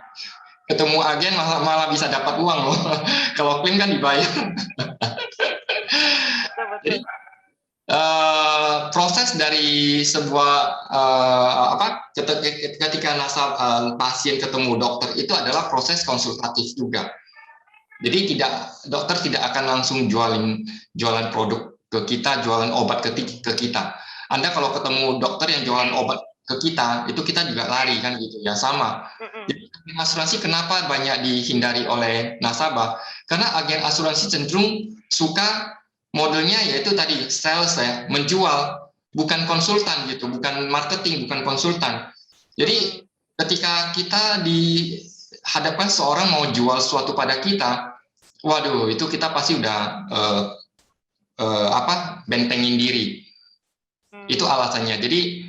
Ketemu agen malah bisa dapat uang loh. Kalau klaim kan dibayar. Jadi proses dari sebuah ketika pasien ketemu dokter itu adalah proses konsultatif juga. Jadi dokter tidak akan langsung jualan produk ke kita, jualan obat ke kita. Anda kalau ketemu dokter yang jualan obat ke kita, itu kita juga lari kan gitu ya, sama. Jadi agen asuransi kenapa banyak dihindari oleh nasabah? Karena agen asuransi cenderung suka modelnya yaitu tadi sales ya, menjual, bukan konsultan gitu, bukan marketing, bukan konsultan. Jadi ketika kita dihadapkan seorang mau jual sesuatu pada kita, waduh, itu kita pasti udah bentengin diri. Itu alasannya. Jadi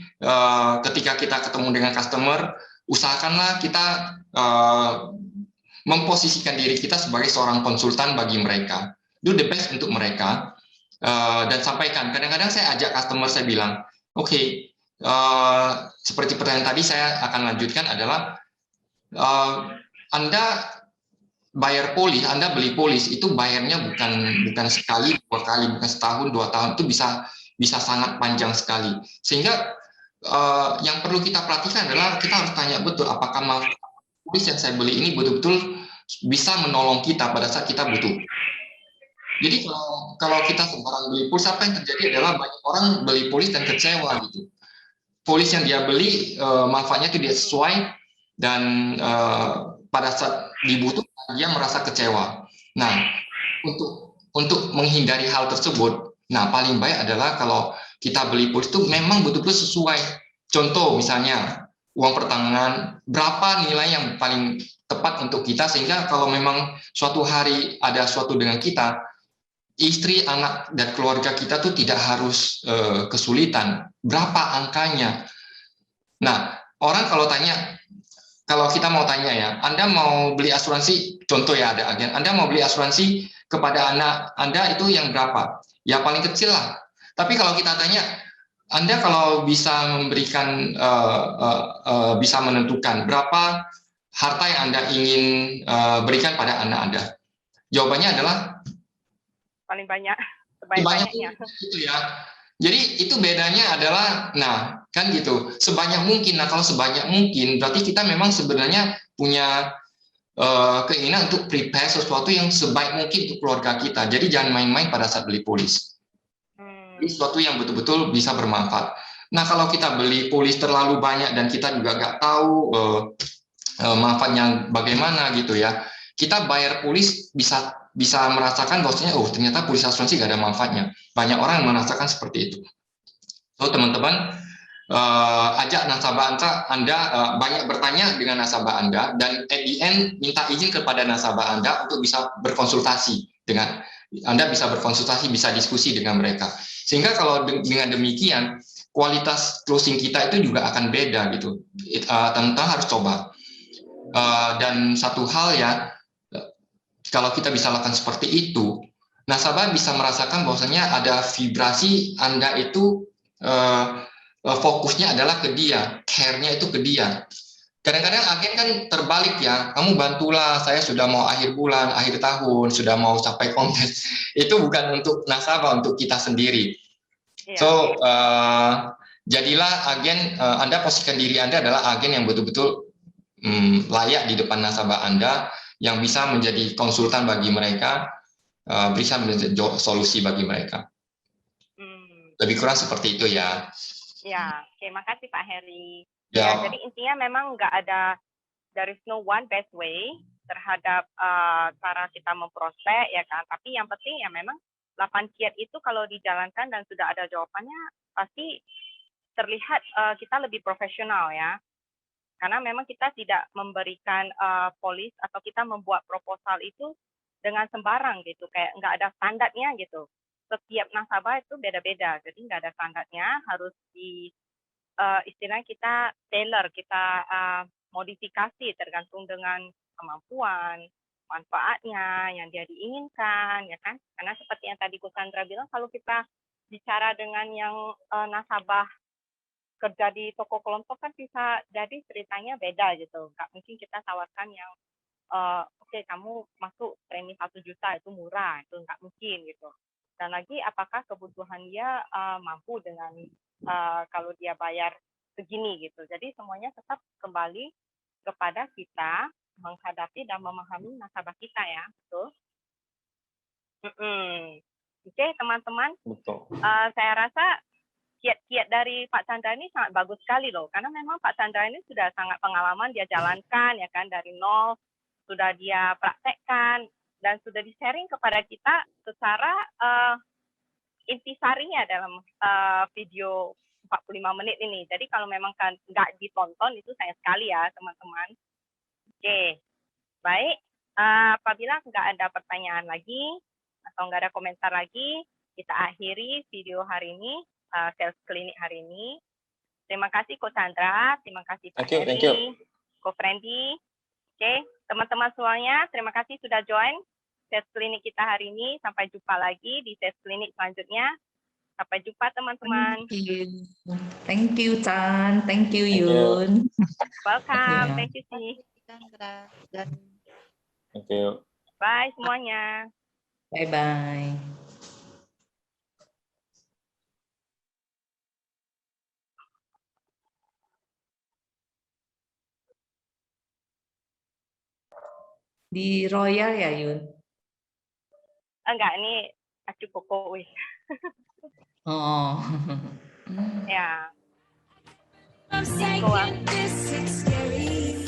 ketika kita ketemu dengan customer, usahakanlah kita memposisikan diri kita sebagai seorang konsultan bagi mereka. Do the best untuk mereka dan sampaikan. Kadang-kadang saya ajak customer, saya bilang, oke, seperti pertanyaan tadi saya akan lanjutkan adalah Anda bayar polis, Anda beli polis itu bayarnya bukan sekali, 2 kali, bukan setahun, 2 tahun, itu bisa sangat panjang sekali. Sehingga yang perlu kita perhatikan adalah kita harus tanya betul apakah polis yang saya beli ini betul-betul bisa menolong kita pada saat kita butuh. Jadi kalau kita sembarang beli polis, apa yang terjadi adalah banyak orang beli polis dan kecewa gitu. Polis yang dia beli manfaatnya tidak sesuai dan pada saat dibutuhkan dia merasa kecewa. Nah, untuk menghindari hal tersebut, nah paling baik adalah kalau kita beli polis itu memang betul-betul sesuai. Contoh misalnya uang pertanggungan, berapa nilai yang paling tepat untuk kita sehingga kalau memang suatu hari ada suatu dengan kita, istri, anak, dan keluarga kita tuh tidak harus kesulitan. Berapa angkanya? Nah, orang kalau kita mau tanya ya, Anda mau beli asuransi, contoh ya ada agen, Anda mau beli asuransi kepada anak Anda itu yang berapa? Ya paling kecil lah. Tapi kalau kita tanya, Anda kalau bisa memberikan, bisa menentukan berapa harta yang Anda ingin berikan pada anak Anda, jawabannya adalah paling banyak, sebanyak-banyaknya itu ya. Jadi itu bedanya adalah, nah kan gitu, sebanyak mungkin. Nah kalau sebanyak mungkin berarti kita memang sebenarnya punya keinginan untuk prepare sesuatu yang sebaik mungkin untuk keluarga kita. Jadi jangan main-main pada saat beli polis. Jadi sesuatu yang betul-betul bisa bermanfaat. Nah kalau kita beli polis terlalu banyak dan kita juga nggak tahu manfaatnya bagaimana gitu ya, kita bayar polis bisa merasakan bahwasanya ternyata polis asuransi nggak ada manfaatnya. Banyak orang yang merasakan seperti itu. So teman-teman, ajak nasabah Anda banyak bertanya dengan nasabah Anda dan at the end minta izin kepada nasabah Anda untuk bisa berkonsultasi dengan Anda, bisa berkonsultasi, bisa diskusi dengan mereka. Sehingga kalau dengan demikian kualitas closing kita itu juga akan beda gitu. Teman-teman harus coba. Dan satu hal ya, kalau kita bisa lakukan seperti itu, nasabah bisa merasakan bahwasanya ada vibrasi Anda itu fokusnya adalah ke dia, care-nya itu ke dia. Kadang-kadang agen kan terbalik ya, kamu bantulah, saya sudah mau akhir bulan, akhir tahun, sudah mau capai konten. Itu bukan untuk nasabah, untuk kita sendiri. So, jadilah agen, Anda posisikan diri Anda adalah agen yang betul-betul layak di depan nasabah Anda, yang bisa menjadi konsultan bagi mereka, bisa menjadi solusi bagi mereka. Lebih kurang seperti itu ya. Ya, oke, makasih Pak Heri. Ya, jadi intinya memang nggak ada, there is no one best way terhadap cara kita memprospek ya kan. Tapi yang penting ya memang 8 kiat itu kalau dijalankan dan sudah ada jawabannya, pasti terlihat kita lebih profesional ya. Karena memang kita tidak memberikan polis atau kita membuat proposal itu dengan sembarang gitu, kayak nggak ada standarnya gitu. Setiap nasabah itu beda-beda, jadi nggak ada standarnya, harus istilahnya kita tailor, kita modifikasi tergantung dengan kemampuan, manfaatnya yang dia diinginkan, ya kan? Karena seperti yang tadi Kusandra bilang, kalau kita bicara dengan yang nasabah kerja di toko kelompok kan bisa jadi ceritanya beda gitu. Nggak mungkin kita tawarkan yang oke, kamu masuk premi 1 juta itu murah, itu nggak mungkin gitu. Dan lagi apakah kebutuhan dia mampu dengan kalau dia bayar segini gitu. Jadi semuanya tetap kembali kepada kita menghadapi dan memahami nasabah kita ya, betul. Oke, teman-teman. Saya rasa kiat-kiat dari Pak Chandra ini sangat bagus sekali loh, karena memang Pak Chandra ini sudah sangat pengalaman, dia jalankan ya kan dari nol, sudah dia praktekkan dan sudah di-sharing kepada kita secara intisarinya dalam video 45 menit ini. Jadi kalau memang kan nggak ditonton itu sayang sekali ya teman-teman. Oke, baik. Apabila nggak ada pertanyaan lagi atau nggak ada komentar lagi, kita akhiri video hari ini, sales klinik hari ini. Terima kasih Ko Chandra, terima kasih Pak Heri, Ko Friendly. Oke, teman-teman semuanya, terima kasih sudah join sales klinik kita hari ini. Sampai jumpa lagi di sales klinik selanjutnya. Sampai jumpa teman-teman. Thank you Chan, thank you Yun. Welcome, thank you Ci. Thank you. Bye semuanya. Bye-bye. Di Royal ya Yun? Enggak, ini Acu Koko wih. Oh. Ya. I'm saying this, it's scary.